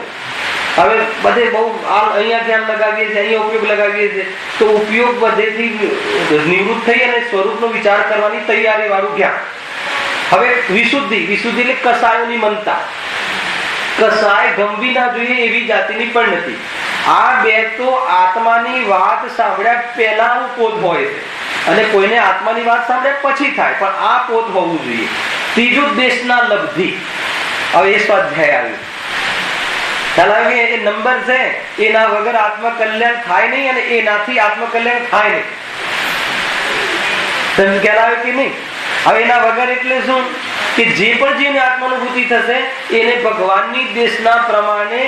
હવે બધે બહુ અહીંયા ધ્યાન લગાવીએ છીએ, અહીંયા ઉપયોગ લગાવીએ છીએ, તો ઉપયોગ બધેથી નિવૃત્ત થઈ અને સ્વરૂપનો વિચાર કરવાની તૈયારી વાળું જ્ઞાન. હવે વિશુદ્ધિ એટલે કસાયોની મનતા. કસાય ગમવી ના જોઈએ એવી જાતિની પણ નથી. આ બે તો આત્માની વાત સાંભળ્યા પહેલાનું પોત હોય છે અને કોઈને આત્માની વાત સાંભળ્યા પછી થાય, પણ આ પોત હોવું જોઈએ. ત્રીજું દેશના લબ્ધિ. હવે એ સ્વાધ્યાય આવ્યું. ખ્યાલ આવે કે એ નંબર છે, એના વગર આત્મકલ્યાણ થાય નહીં અને એનાથી આત્મકલ્યાણ થાય નહીં. તમને ખ્યાલ આવે કે નહીં? હવે એના વગર એટલે શું કે જે પણ જીવને આત્માનુભૂતિ થશે એને ભગવાનની દેશના પ્રમાણે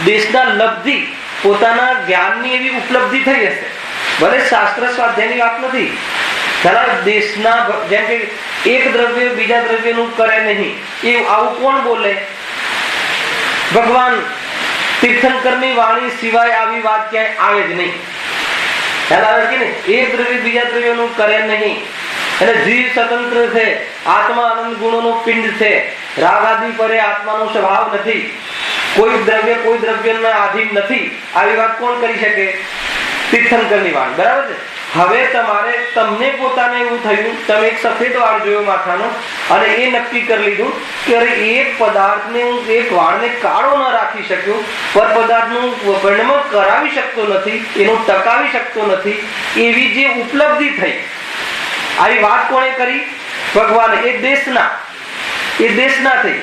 દેશના લબ્ધિ, પોતાના જ્ઞાનની એવી ઉપલબ્ધિ થઈ હશે. ભલે શાસ્ત્ર સ્વાધ્યાયની વાત નથી. દેશના જેમ કે એક દ્રવ્ય બીજા દ્રવ્યનું કરે નહીં, એ આવું કોણ બોલે? ભગવાન. તીર્થંકરની વાણી સિવાય આવી વાત ક્યાંય આવે જ નહીં. ખ્યાલ આવે કે નહીં? એક દ્રવ્ય બીજા દ્રવ્યનું કરે નહીં. અને જીવ સ્વતંત્ર છે, આત્મા આનંદ ગુણોનો પિંડ છે, રાગ આદિ પરે આત્માનો સ્વભાવ નથી, કોઈ દ્રવ્ય કોઈ દ્રવ્યના આધીન નથી. આવી વાત કોણ કરી શકે? તીર્થંકરની વાણી. બરાબર છે. હવે તમને પોતાને એવું થયું, તમે એક સફેદ વાળ જોયો માથાનો અને એ નક્કી કરી લીધું કે અરે એક પદાર્થને હું એક વાળને કાળો ન રાખી શક્યો, પર પદાર્થનું વર્ણન કરાવી શકતો નથી, એનું ટકાવી શકતો નથી, એવી જે ઉપલબ્ધિ થઈ, આવી વાત કોણે કરી? ભગવાને. એ દેશના થઈ.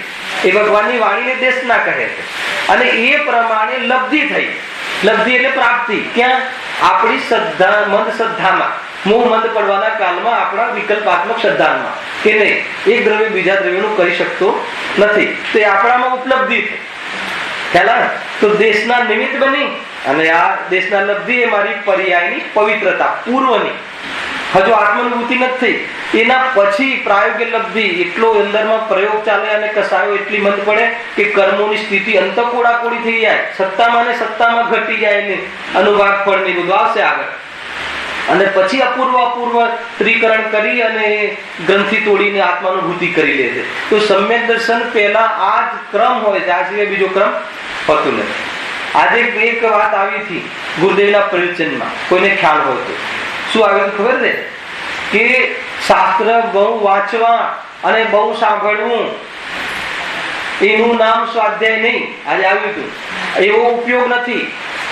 એ ભગવાનની વાણીને દેશના કહે છે. અને એ પ્રમાણે લબ્ધિ થઈ. લબ્ધિ એટલે પ્રાપ્તિ. ક્યાં? આપણી શ્રદ્ધા, મંદ શ્રદ્ધામાં, મોહ મંદ પડવાના કાળમાં આપણા વિકલ્પાત્મક શ્રદ્ધામાં કે નહીં એક દ્રવ્ય બીજા દ્રવ્યનું કરી શકતો નથી, તો એ આપણામાં ઉપલબ્ધિ થઈ. ખ્યાલ? તો દેશના નિમિત્ત બની અને આ દેશના લબ્ધિ એ મારી પર્યાયની પવિત્રતા પૂર્વની. હજુ આત્માનુભૂતિ નથી. એના પછી પ્રાયોગિક લબ્ધિ એટલો અંદરમાં પ્રયોગ ચાલે અને કસાયો એટલી મંદ પડે કે કર્મોની સ્થિતિ અંતકોડાકોડી થઈ જાય, સત્તામાં ને સત્તામાં ઘટી જાય ને અનુભાગ ફળ ની બધું આવશે આગળ. અને પછી અપૂર્વ ત્રિકરણ કરી અને ગ્રંથિ તોડીને આત્માનુભૂતિ કરી લે છે. તો સમ્યક દર્શન પહેલા આ જ ક્રમ હોય છે, આ સિવાય બીજો ક્રમ હોતો નથી. આજે એક વાત આવી હતી ગુરુદેવના પ્રવચનમાં, કોઈને ખ્યાલ હોય તો. શું આવ્યું ખબર છે? કે શાસ્ત્ર બહુ વાંચવા અને બહુ સાંભળવું એનું નામ સ્વાધ્યાય નહીં. આજે આવ્યું હતું. એવો ઉપયોગ નથી.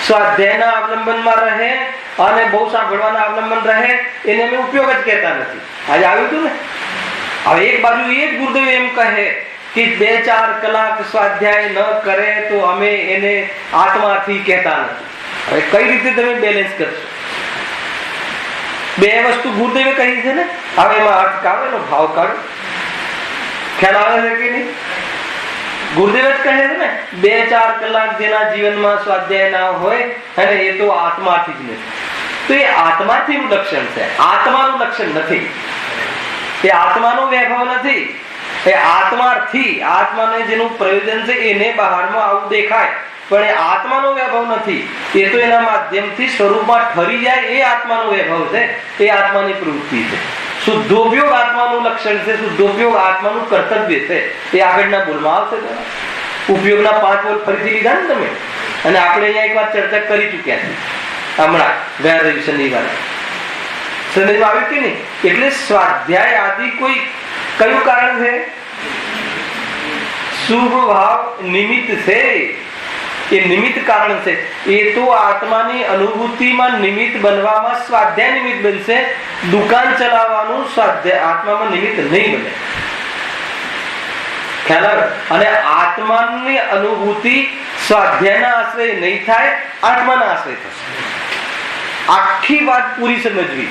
સ્વાધ્યાયના અવલંબનમાં રહે અને બહુ સાંભળવાના અવલંબન રહે એને અમે ઉપયોગ જ કહેતા નથી. આજે આવ્યું હતું ને. હવે એક બાજુ એ જ ગુરુદેવ એમ કહે કે 2-4 કલાક સ્વાધ્યાય ન કરે તો અમે એને આત્માથી કહેતા નથી. હવે કઈ રીતે તમે બેલેન્સ કરશો? બે વસ્તુ ગુરુદેવે કહી છે ને. હવે એમાં અર્થ કાઢો, એનો ભાવ કાઢો. ખ્યાલ આવે છે કે નહીં? ગુરુદેવ જ કહે છે ને 2-4 કલાક જેના જીવનમાં સ્વાધ્યાય ના હોય અને એ તો આત્માથી જ નથી. તો એ આત્માથી લક્ષણ છે, આત્માનું લક્ષણ નથી. એ આત્માનો વૈભવ નથી. એ આત્માથી, આત્માને જેનું પ્રયોજન છે એને બહારમાં આવું દેખાય, પણ એ આત્માનો વૈભવ નથી. એ તો એના માધ્યમથી સ્વરૂપમાં ઠરી જાય, એ આત્માનો વૈભવ છે, એ આત્માની પ્રવૃત્તિ છે. શુદ્ધોપયોગ આત્માનું લક્ષણ છે, શુદ્ધોપયોગ આત્માનું કર્તવ્ય છે. એ આગળના બોલમાં આવશે. ઉપયોગના 5 બોલ ફરીથી લીધા ને તમે, અને આપણે અહીંયા એક વાર ચર્ચા કરી ચુક્યા છે હમણાં ગયા રવિ શનિવાર. સમજમાં આવ્યું કે નહીં? એટલે સ્વાધ્યાય આદિ કોઈ કયું કારણ છે? શુભ ભાવ નિમિત્ત છે. એ નિમિત્ત કારણ છે. એ તો આત્માની અનુભૂતિમાં નિમિત્ત બનવામાં સ્વાધ્યાય નિમિત્ત બનશે. દુકાન ચલાવવાનું સ્વાધ્યાય આત્મામાં નિમિત્ત નહીં બને. ખ્યાલ આવે? અને આત્માની અનુભૂતિ સ્વાધ્યાયના આશ્રય નહીં થાય, આત્માના આશ્રય થશે. આખી વાત પૂરી સમજવી.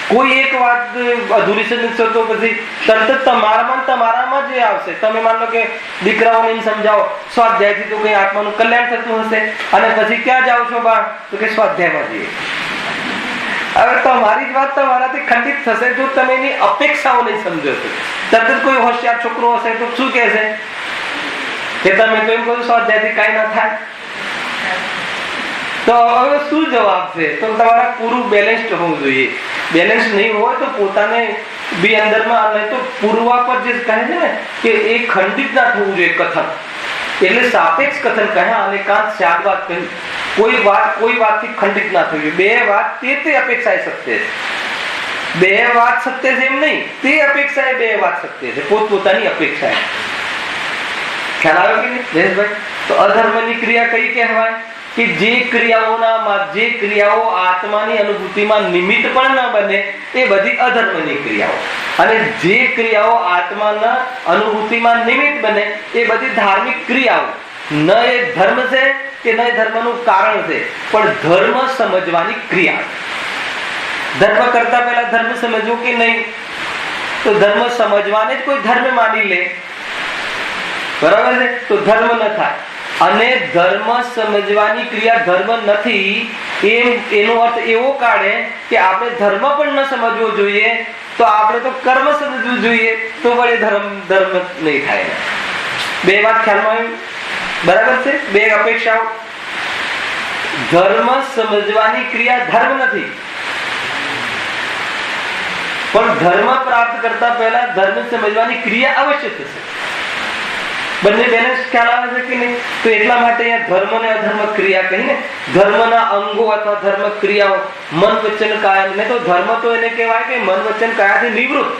કોઈ એક વાત અધૂરી સમજશો તો પછી તરત તમારામાં જ આવશે. તમે માન લો કે દીકરાઓને સમજાવો સ્વાધ્યાયથી તો કઈ આત્માનું કલ્યાણ થતું હશે, અને પછી ક્યાં જાઓ છો બા? તો કે સ્વાધ્યાયમાં જઈએ. હવે તમારી જ વાત તમારાથી ખંડિત થશે જો તમે એની અપેક્ષાઓ નહીં સમજો છો. તરત કોઈ હોશિયાર છોકરો હશે તો શું કહેશે કે તમે તો એમ કહો સ્વાધ્યાયથી કાંઈ ના થાય. તો હવે શું જવાબ છે? તો તમારા પૂરું બેલેન્સ્ડ હોવું જોઈએ. બેલેન્સ નહીં હોય તો પોતાને બી અંદરમાં, નહીં તો પૂર્વા પર જે કહે છે ને કે એ ખંડિત ના થવું જોઈએ કથન. એટલે સાપેક્ષ કથન કહ્યા અને કાંત શાદ વાત કહી. કોઈ વાતથી ખંડિત ના થયું. બે વાત તે અપેક્ષાએ સત્ય છે. બે વાત સત્ય છે એમ નહીં, તે અપેક્ષાએ બે વાત સત્ય છે, પોતપોતાની અપેક્ષાએ. ખ્યાલ આવ્યો કે નહીં જયેશભાઈ? તો અધર્મની ક્રિયા કઈ કહેવાય? કે જે ક્રિયાઓ આત્માની અનુભૂતિમાં નિમિત્ત પણ ન બને એ બધી અધર્મની ક્રિયાઓ. અને જે ક્રિયાઓ આત્માના અનુભૂતિમાં નિમિત્ત બને એ બધી ધાર્મિક ક્રિયાઓ. ન એ ધર્મ છે કે ન એ ધર્મનું કારણ છે, પણ ધર્મ સમજવાની ક્રિયા. ધર્મ કરતા પહેલા ધર્મ સમજવો કે નહીં, તો ધર્મ સમજવાને જ કોઈ ધર્મ માની લે, બરાબર છે, તો ધર્મ ન થાય. અને ધર્મ સમજવાની ક્રિયા ધર્મ નથી એનો અર્થ એવો કાઢે કે આપણે ધર્મ પણ ન સમજવો જોઈએ, તો આપણે તો કર્મ સમજવું જોઈએ, તો વળે ધર્મ નહીં થાય. બે વાત ખ્યાલમાં આવી, બરાબર છે? બે અપેક્ષાઓ. ધર્મ સમજવાની ક્રિયા ધર્મ નથી, પણ ધર્મ પ્રાપ્ત કરતા પહેલા ધર્મ સમજવાની ક્રિયા અવશ્ય થશે. બંને બેલેન્સ ખ્યાલ આવે છે કે નહીં? તો એટલા માટે અહીંયા ધર્મ અને અધર્મ ક્રિયા કહીને ધર્મના અંગો અથવા ધર્મ ક્રિયાઓ મન વચન કાયા. ને તો ધર્મ તો એને કહેવાય કે મન વચન કાયાથી નિવૃત્ત,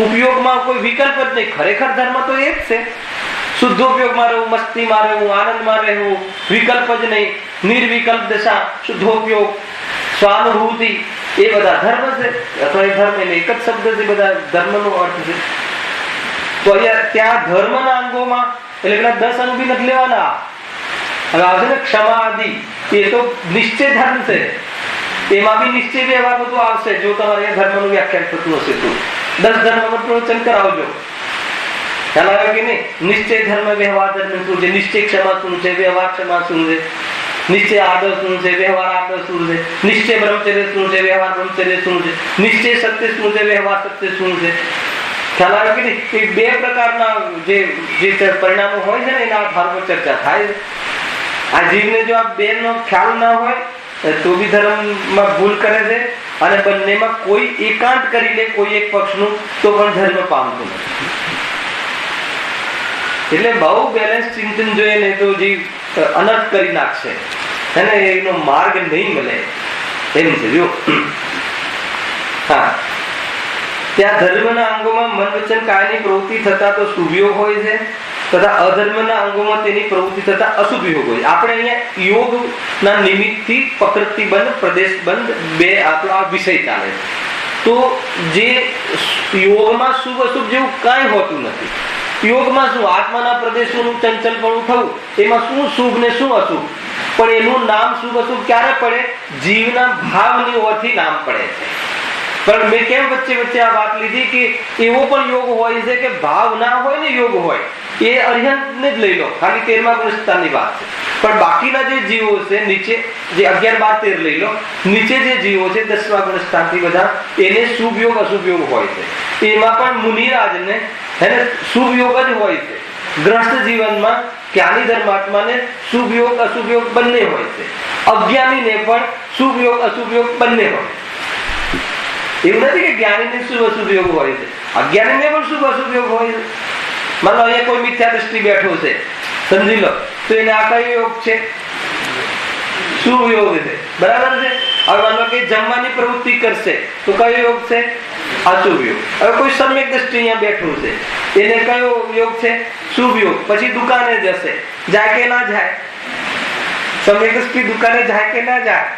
ઉપયોગમાં કોઈ વિકલ્પ જ નહીં. ખરેખર ધર્મ તો એ જ છે, શુદ્ધ ઉપયોગમાં રહેવું, મસ્તીમાં રહેવું, આનંદમાં રહેવું, વિકલ્પ જ નહીં, નિર્વિકલ્પ દશા, શુદ્ધોપયોગ, સ્વાનુભૂતિ, એ બધા ધર્મ છે. અથવા એ ધર્મ એટલે એક જ શબ્દ છે, બધા ધર્મનો અર્થ છે. તો અહીંયા ત્યાં ધર્મના અંગોમાં એટલે પેલા 10 અંગ બી નથી લેવાના. હવે આવશે ને ક્ષમા આદિ, એ તો નિશ્ચય ધર્મ છે, એમાં બી નિશ્ચય વ્યવહાર બધું આવશે. જો તમારે ધર્મનું વ્યાખ્યાન થતું હશે તો 10 ધર્મનું પ્રવચન કરાવજો. ખ્યાલ આવ્યો કે નહીં? નિશ્ચય ધર્મ, વ્યવહાર ધર્મ શું છે, નિશ્ચય ક્ષમા શું છે, વ્યવહાર ક્ષમા શું છે, નિશ્ચય આદર શું છે, વ્યવહાર આદર શું છે, નિશ્ચય બ્રહ્મચર્ય શું છે, વ્યવહાર બ્રહ્મચર્ય શું છે, નિશ્ચય સત્ય શું છે, વ્યવહાર સત્ય શું છે. ખ્યાલ આવ્યો કે નહીં? એ બે પ્રકારના જે પરિણામો હોય છે ને એના આધાર પર ચર્ચા થાય. આ જીવને જો આ બે નો ખ્યાલ ના હોય તો બી ધર્મમાં ભૂલ કરે છે, અને બંનેમાં કોઈ એકાંત કરી લે કોઈ એક પક્ષનું તો પણ ધર્મ પામતું નથી. એટલે બહુ બેલેન્સ ચિંતન જોઈએ, નહીં તો જે અનર્થ કરી નાખશે, એને એનો માર્ગ નહીં મળે એમ છે. જો હા, ત્યાં ધર્મના અંગોમાં મન વચન કાયની પ્રવૃત્તિ થતા તો શુભયોગ હોય છે, તથા અધર્મના અંગોમાં તેની પ્રવૃત્તિ થતા અશુભ યોગ હોય. આપણે અહીંયા યોગના નિમિત્તથી પ્રકૃતિ બંધ, પ્રદેશ બંધ બે આપણો આ વિષય ચાલે છે. તો જે યોગમાં શુભ અશુભ જેવું કાંઈ હોતું નથી. યોગમાં શું આત્માના પ્રદેશોનું ચંચલપણું થવું, એમાં શું શુભ ને શું અશુભ, પણ એનું નામ શુભ અશુભ ક્યારે પડે? જીવના ભાવની ઓરથી નામ પડે છે. પણ મેં કેમ વચ્ચે આ વાત લીધી કે એવો પણ યોગ હોય છે કે ભાવ ના હોય ને યોગ હોય, એ અરિહંતને જ લઈ લો, ખાલી 13મા ગુણસ્થાનની વાત છે. પણ બાકીના જે જીવો છે નીચે, જે 11, 12, 13 લઈ લો, નીચે જે જીવો છે 10મા ગુણસ્થાનથી બધા, એને શુભ યોગ અશુભ યોગ હોય છે. એમાં પણ મુનિરાજને એને શુભ યોગ જ હોય છે. ગ્રસ્ત જીવનમાં જ્ઞાની ધર્માત્માને શુભ યોગ અશુભ યોગ બંને હોય છે. અજ્ઞાનીને પણ શુભ યોગ અશુભ યોગ બંને હોય. એવું નથી કે જ્ઞાનીને શુભ અશુભ યોગ હોય છે, અજ્ઞાનીને પણ શુભ અશુભ યોગ હોય છે. માનો અહીંયા કોઈ મિથ્યા દ્રષ્ટિ બેઠો છે, સમજી લો, તો એને આ કયો યોગ છે? શુભ યોગ છે, બરાબર છે. હવે માનો કે જમવાની પ્રવૃત્તિ કરશે તો કયો યોગ છે? અશુભ યોગ. હવે કોઈ સમ્યક દ્રષ્ટિ અહીંયા બેઠું છે, એને કયો યોગ છે? શુભ યોગ. પછી દુકાને જશે, જાય કે ના જાય? સમ્યક દ્રષ્ટિ દુકાને જાય કે ના જાય?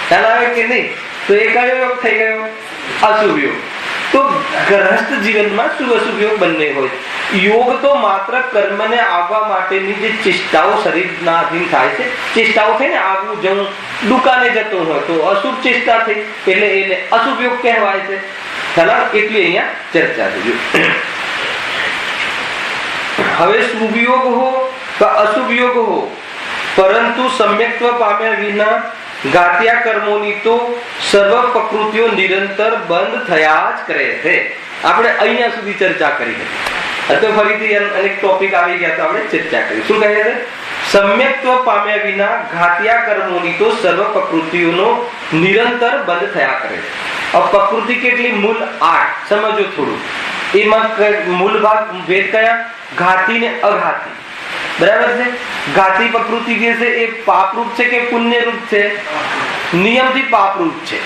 ખ્યાલ આવે કે નહીં? તો એ કયો યોગ થઈ ગયો? અશુભ યોગ. તો ગ્રહસ્થ જીવનમાં શુભ અશુભ યોગ બંને હોય. યોગ તો માત્ર કર્મને આવવા માટેની જે ચેષ્ટાઓ શરીરના અધીન થાય છે, ચેષ્ટાઓ થઈને આવવું જવું, દુકાને જતો હોય તો અશુભ ચેષ્ટા થઈ, એટલે એને અશુભ યોગ કહેવાય છે. ખ્યાલ? એટલી અહીંયા ચર્ચા થઈ. હવે શુભ યોગ હો કે અશુભ યોગ હો, પરંતુ સમ્યક્ત્વ પામ્યા વિના ઘાત્યા કર્મોની તો સર્વ પ્રકૃતિઓ નિરંતર બંધ થયા જ કરે છે. આપણે અહીંયા સુધી ચર્ચા કરી હતી. તો ફરીથી અનેક ટોપિક આવી ગયા તો આપણે ચર્ચા કરી. શું કહે છે? સમ્યક્ત્વ પામ્યા વિના ઘાત્યા કર્મોની તો સર્વ પ્રકૃતિઓનો નિરંતર બંધ થયા કરે છે. હવે પ્રકૃતિ કેટલી? મૂળ 8. સમજો થોડું. એમાં મૂળ ભાગ ભેદ કયા? ઘાતી ને અઘાતી. બરાબર છે? ઘાતી પ્રકૃતિ જે છે એ પાપરૂપ છે કે પુણ્યરૂપ છે? નિયમથી પાપરૂપ છે.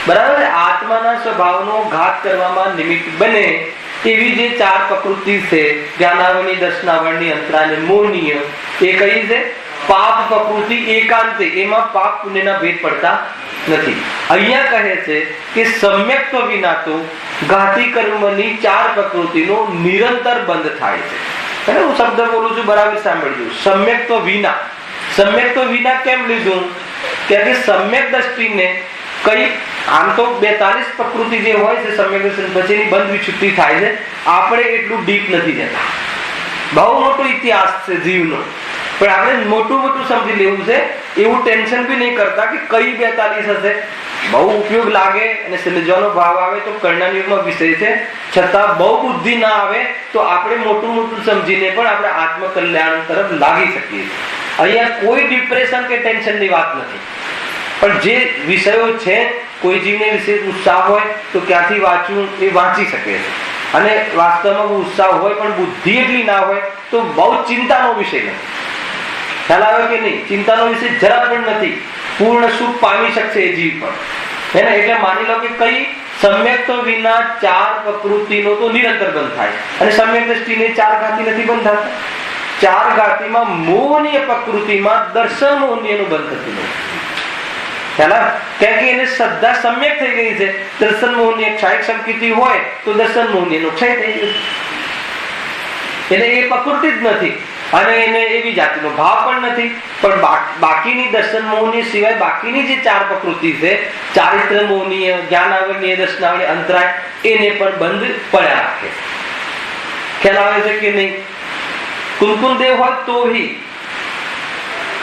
બરાબર છે? આત્માના સ્વભાવનો ઘાત કરવામાં નિમિત્ત બને એવી જે ચાર પ્રકૃતિ છે, જ્ઞાનાવરણી, દર્શનાવરણી, અંતરાની, મોહનીય, એ કઈ છે? પાપ પ્રકૃતિ એકાંતે. એમાં પાપ પુણ્યના ભેદ પડતા નથી. અહીંયા કહે છે કે સમ્યક્ત્વ વિના તો ઘાતી કર્મની ચાર પ્રકૃતિનો નિરંતર બંધ થાય છે. હું શબ્દ બોલું છું, બરાબર સાંભળજો. સમ્યક્ત્વ વિના. સમ્યક્ત્વ વિના કેમ લીધું? કે સમ્યક દ્રષ્ટિને કઈ આમ તો 42 પ્રકૃતિ જે હોય છે સમ્યક દર્શન પછીની બંધ વિચુક્તિ થાય છે. આપણે એટલું ડીપ નથી જતા. બહુ મોટો ઇતિહાસ છે જીવનો, પણ આપણે મોટું સમજી લેવું છે. એવું ટેન્શન બી નહીં કરતા કે કઈ 42 હશે. બહુ ઉપયોગ લાગે અને સમજવાનો ભાવ આવે તો કર્ણનિયમનો વિષય છે, છતાં બહુ બુદ્ધિ ના આવે તો આપણે મોટું સમજીને પણ આપણે આત્મકલ્યાણ તરફ લાગી શકીએ. અહીંયા કોઈ ડિપ્રેશન કે ટેન્શનની વાત નથી. પણ જે વિષયો છે, કોઈ જીવને વિશે ઉત્સાહ હોય તો ક્યાંથી વાંચવું એ વાંચી શકે છે. અને વાસ્તવમાં ઉત્સાહ હોય પણ બુદ્ધિ એટલી ના હોય તો બહુ ચિંતાનો વિષય નથી. ખ્યાલ આવે કે નહીં? ચિંતાનો વિષય જરા પણ નથી. પૂર્ણ સુખ પામી શકશે એ જીવ પણ. હે ને? એટલે માની લો કે કઈ સમ્યક્ત્વ વિના ચાર પ્રકૃતિનો તો નિરંતર બંધ થાય, અને સમ્યક દ્રષ્ટિને ચાર ઘાતી નથી બંધ થતા. ચાર ઘાતીમાં મોહનીય પ્રકૃતિમાં દર્શન મોહનીયનું બંધ થતું નથી. કે એને શ્રદ્ધા સમ્યક થઈ ગઈ છે. દર્શન મોહનીય ક્ષાયક સંકિતિ હોય તો દર્શન મોહનીયનો ક્ષય થઈ ગયો. એટલે એ પ્રકૃતિ જ નથી અને એને એવી જાતિનો ભાવ પણ નથી. પણ બાકીની દર્શન મોહનીય સિવાય બાકીની જે ચાર પ્રકૃતિ છે, ચારિત્ર મોહનીય, જ્ઞાનાવરણીય, દર્શનાવરણીય, અંતરાય, એને પણ બંધ પડ્યા રાખે. ખ્યાલ આવે છે કે નહીં? કુલકુલ દેવ હોય તો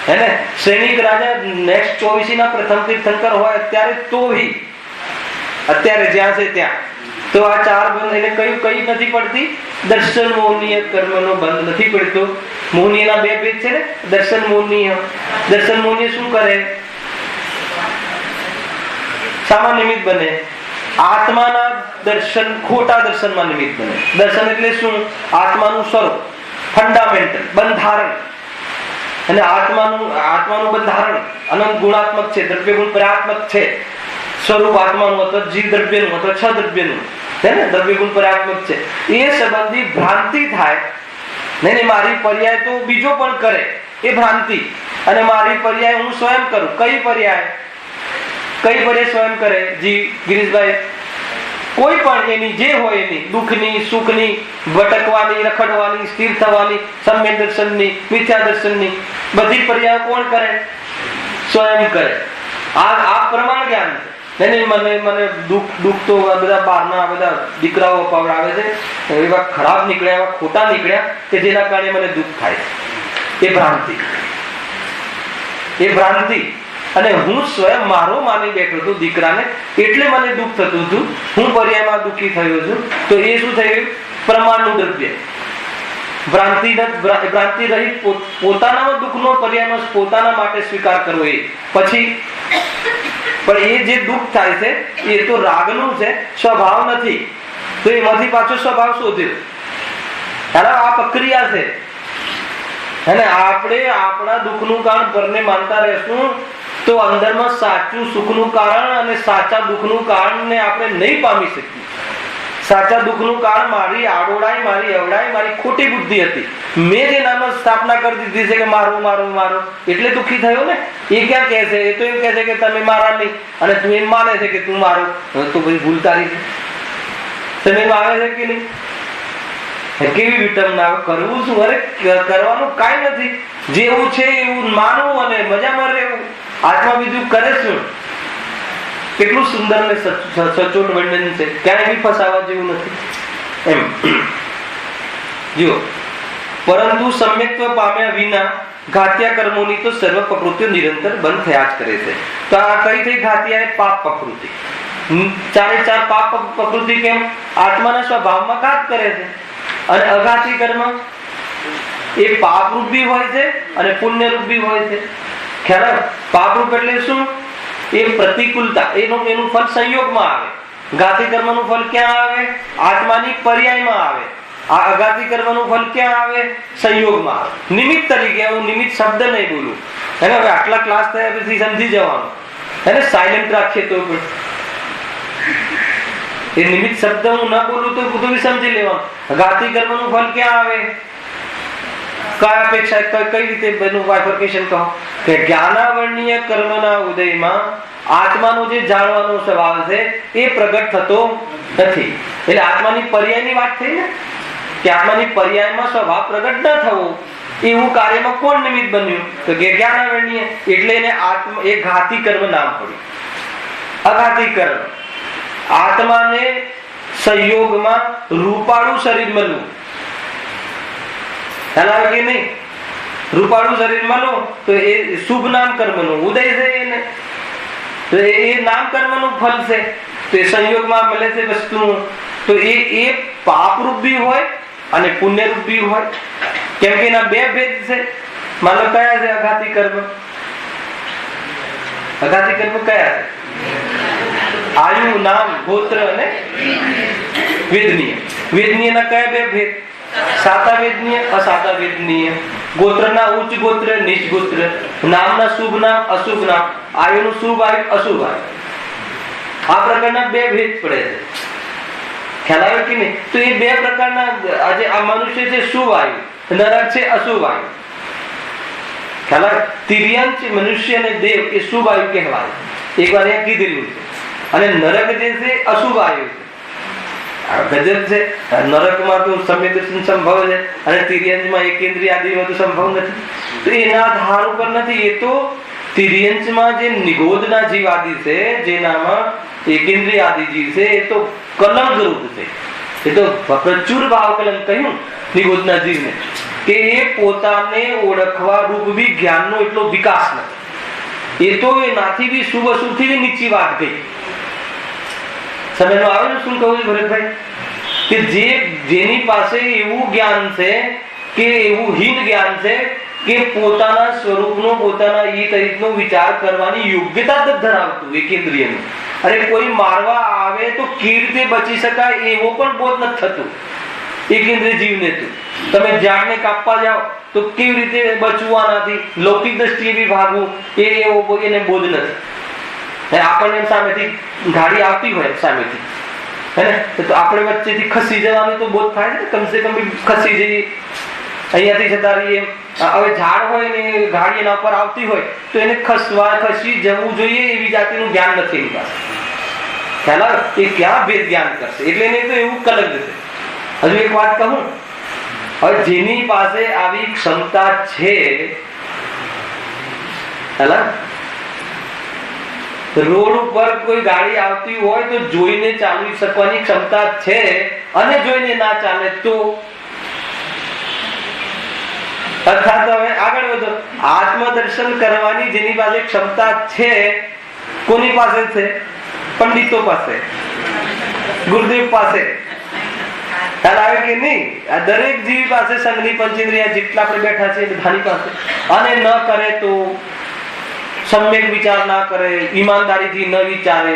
હે ને? સૈનિક રાજા નેક્સ્ટ 24 ના પ્રથમ તીર્થંકર હોય અત્યારે તો અત્યારે જ્યાં છે ત્યાં તો આ ચાર બંધ. એટલે કઈ નથી પડતી? દર્શન મોહનીય કર્મનો બંધ નથી પડતો. મોહનીયના બે ભેદ છે ને, દર્શન મોહનીય. દર્શન મોહનીય શું કરે? શામાં નિમિત્ત બને? આત્માના દર્શન, ખોટા દર્શનમાં નિમિત્ત બને. દર્શન એટલે શું? આત્માનું સ્વરૂપ, ફંડામેન્ટલ બંધારણ. અને આત્માનું બંધારણ અનંત ગુણાત્મક છે, દ્રવ્ય ગુણ પરાત્મક છે. સ્વરૂપ આત્માનું અથવા જીવ દ્રવ્યનું અથવા છ દ્રવ્યનું છે ને, દ્રવ્ય ગુણ પરાત્મક છે. એ સંબંધી ભ્રાંતિ થાય નહીં. મારી પર્યાય તો બીજો પણ કરે, એ ભ્રાંતિ. અને મારી પર્યાય હું સ્વયં કરું. કઈ પર્યાય સ્વયં કરે? જીવ ગિરીશભાઈ કોઈ પણ એની જે હોય એની દુઃખની, સુખની, ભટકવાની, રખડવાની, સ્થિર થવાની, સમ્યક દર્શનની, મિથ્યા દર્શનની બધી પર્યાય કોણ કરે? સ્વયં કરે. આ પ્રમાણ જ્ઞાન છે. મને દુઃખ તો બધા બહારના બધા દીકરાઓ અપાવડાવે છે, એવા ખરાબ નીકળ્યા, એવા ખોટા નીકળ્યા કે જેના કારણે મને દુઃખ થાય. એ ભ્રાંતિ. અને હું સ્વયં મારો માની બેઠો હતો દીકરાને, એટલે મને દુઃખ થતું હતું. હું પર્યાયમાં દુઃખી થયો છું. તો એ શું થયું? પ્રમાણનું દ્રવ્ય. ભ્રાંતિ રહિત પોતાના દુઃખનો પર્યાયમાં પોતાના માટે સ્વીકાર કરવો. એ પછી પણ એ જે દુઃખ થાય છે એ તો રાગનું છે, સ્વભાવ નથી. તો એમાંથી પાછો સ્વભાવ શોધ્યો. આ પ્રક્રિયા છે. અને આપણે આપણા દુઃખનું કારણ પરને માનતા રહેશું તો અંદરમાં સાચું સુખનું કારણ અને સાચા દુઃખનું કારણને આપણે નહીં પામી શકીએ. સાચા દુઃખનું કારણ મારી આડોડાઈ, મારી અવડાઈ, મારી ખોટી બુદ્ધિ હતી. મેં જે નામ સ્થાપના કરી દીધી છે કે મારું એટલે દુઃખી થયો ને. એ ક્યાં કહે છે? એ તો એમ કહે છે કે તમે મારા નહીં, અને તું એમ માને છે કે તું મારો. તો પછી ભૂલ તારી છે. સમજ આવે છે કે નહીં? કેવી વિટમના કરવું શું? અરે કરવાનું કાંઈ નથી. જેવું છે એવું માનવું અને મજામાં રહેવું. આત્મા બીજું કરે શું? કેટલું સુંદર ને સચોટ વર્ણન છે. ક્યાંય બી ફસાવા જેવું નથી એમ. જુઓ, પરંતુ સમ્યક્ત્વ પામ્યા વિના ઘાત્યા કર્મોની તો સર્વ પ્રકૃતિઓ નિરંતર બંધ થયા જ કરે છે. તો આ કઈ થઈ ઘાત્યા? પાપ પ્રકૃતિ. ચારે ચાર પાપ પ્રકૃતિ કેમ? આત્માના સ્વભાવમાં ઘાત કરે છે. અને અઘાતી કર્મ એ પાપરૂપ બી હોય છે અને પુણ્યરૂપ બી હોય છે. ખ્યાલ? પાપરૂપ એટલે શું? એ પ્રતિકૂળતા, એનું ફળ સંયોગમાં આવે. ઘાતી કર્મનું ફળ ક્યાં આવે? આત્માની પર્યાયમાં આવે. આ અઘાતી કર્મનું ફલ ક્યાં આવે? સંયોગમાં. નિમિત્ત તરીકે, હું નિમિત્ત શબ્દ નહીં બોલું, એને હવે આટલા ક્લાસ થયા પછી સમજી જવાનું, એને સાયલેન્ટ રાખીએ તો પણ એ નિમિત્ત શબ્દ હું ના બોલું તો બધું સમજી લેવાનું. અઘાતી કર્મનું ફલ ક્યાં આવે? કયા અપેક્ષા કઈ રીતે બનું બાયફર્કેશન કહો કે જ્ઞાનાવર્ણીય કર્મના ઉદયમાં આત્માનો જે જાણવાનો સ્વભાવ છે એ પ્રગટ થતો નથી. એટલે આત્માની પર્યાયની વાત થઈ ને કે આત્માની પર્યાયમાં સ્વભાવ પ્રગટ ન થવો એવું કાર્યમાં કોણ નિમિત્ત બન્યું? તો જ્ઞાનાવર્ણીય, એટલે એને આત્મા એ ઘાતી કર્મ નામ પડ્યું. અઘાતી કર્મ આત્માને સંયોગમાં રૂપાળું શરીર મળવું. ખ્યાલ આવે કે નહીં? રૂપાળું શરીર મળો તો એ શુભ નામ કર્મનું ઉદય છે એને, તો એ નામ કર્મનું ફલ છે. તો એ સંયોગમાં મળે છે વસ્તુ, તો એ પાપરૂપ બી હોય અને પુણ્યરૂપ બી હોય. કેમ કે એના બે ભેદ છે. માનો કયા છે અઘાતી કર્મ? અઘાતી કર્મ કયા છે? આયુ, નામ, ગોત્ર અને વેદનીય. વેદનીય ના કયા બે ભેદ? સાતા વેદનીય, અસાતા વેદનીય. ગોત્રના ઉચ્ચ ગોત્ર, નીચ ગોત્ર. નામના શુભ નામ, અશુભ નામ. આયુનું શુભ આયુ, અશુભ આયુ. આ પ્રકારના બે ભેદ પડે છે. ખ્યાલ આવે કે નહીં? તો એ બે પ્રકારના આજે આ મનુષ્ય છે શુભ આયુ, નરક છે અશુભ આયુ. ખ્યાલ આવે? તિર્યંચ મનુષ્ય અને દેવ એ શુભ આયુ કહેવાય. એક વાર અહીંયા કીધેલું છે. અને નરક જે છે અશુભ આયુ છે. ગજબ છે. નરકમાં તો સમ્યક દર્શન સંભવ છે અને તિર્યંચમાં એકેન્દ્રિય આદિમાં તો સંભવ નથી. તો એના આધાર ઉપર નથી. એ તો તિર્યંચમાં જે નિગોદના જીવ આદિ છે, જેનામાં એકેન્દ્રિય આદિ જીવ છે, એ તો કલંક રૂપ છે. એ તો પ્રચુર ભાવ કલંક કહ્યું નિગોદના જીવને કે એ પોતાને ઓળખવા રૂપ બી જ્ઞાનનો એટલો વિકાસ નથી. એ તો એનાથી બી શુભ અશુભથી બી નીચી વાત ગઈ. સમજમાં આવે ને શું કહું છું ભરતભાઈ? કે જેની પાસે એવું જ્ઞાન છે કે એવું હીન જ્ઞાન છે કે પોતાના સ્વરૂપનો, પોતાના હિત અહિતનો વિચાર કરવાની યોગ્યતા જ ધરાવતું એકેન્દ્રિયનું. અરે કોઈ મારવા આવે તો કેવી રીતે બચી શકાય એવો પણ બોધ નથી થતું એકેન્દ્રિય જીવને. તમે ઝાડને કાપવા જાઓ તો કેવી રીતે બચવું આનાથી, લૌકિક દ્રષ્ટિએ બી ભાગવું, એવો એને બોધ નથી. આપણને સામેથી ગાડી આવતી હોય સામેથી, હે ને, તો આપણે વચ્ચેથી ખસી જવાનું તો બોધ થાય ને, કમસે કમ ખસી જઈએ, અહીંયાથી જતા રહીએ. હવે ઝાડ હોય ને ગાડી એના ઉપર આવતી હોય તો એને ખસી જવું જોઈએ એવી જાતિનું જ્ઞાન નથી એની પાસે. ખ્યાલ આવે? એ ક્યાં ભેદ જ્ઞાન કરશે? એટલે એને તો એવું કલંક છે. હજુ એક વાત કહું, હવે જેની પાસે આવી ક્ષમતા છે, રોડ ઉપર કોઈ ગાડી આવતી હોય તો જોઈને ચાલી શકવાની ક્ષમતા છે અને જોઈને ના ચાલે તો, અર્થાત હવે આગળ વધો. આત્મદર્શન કરવાની જેની પાસે ક્ષમતા છે, કોની પાસે છે? પંડિતો પાસે, ગુરુદેવ પાસે. ખ્યાલ આવે કે નહીં? આ દરેક જીવ પાસે, સંઘની પંચેન્દ્રિય જેટલા આપણે બેઠા છે બધાની પાસે. અને ન કરે તો સમ્યક વિચાર ના કરે, ઈમાનદારીથી ન વિચારે,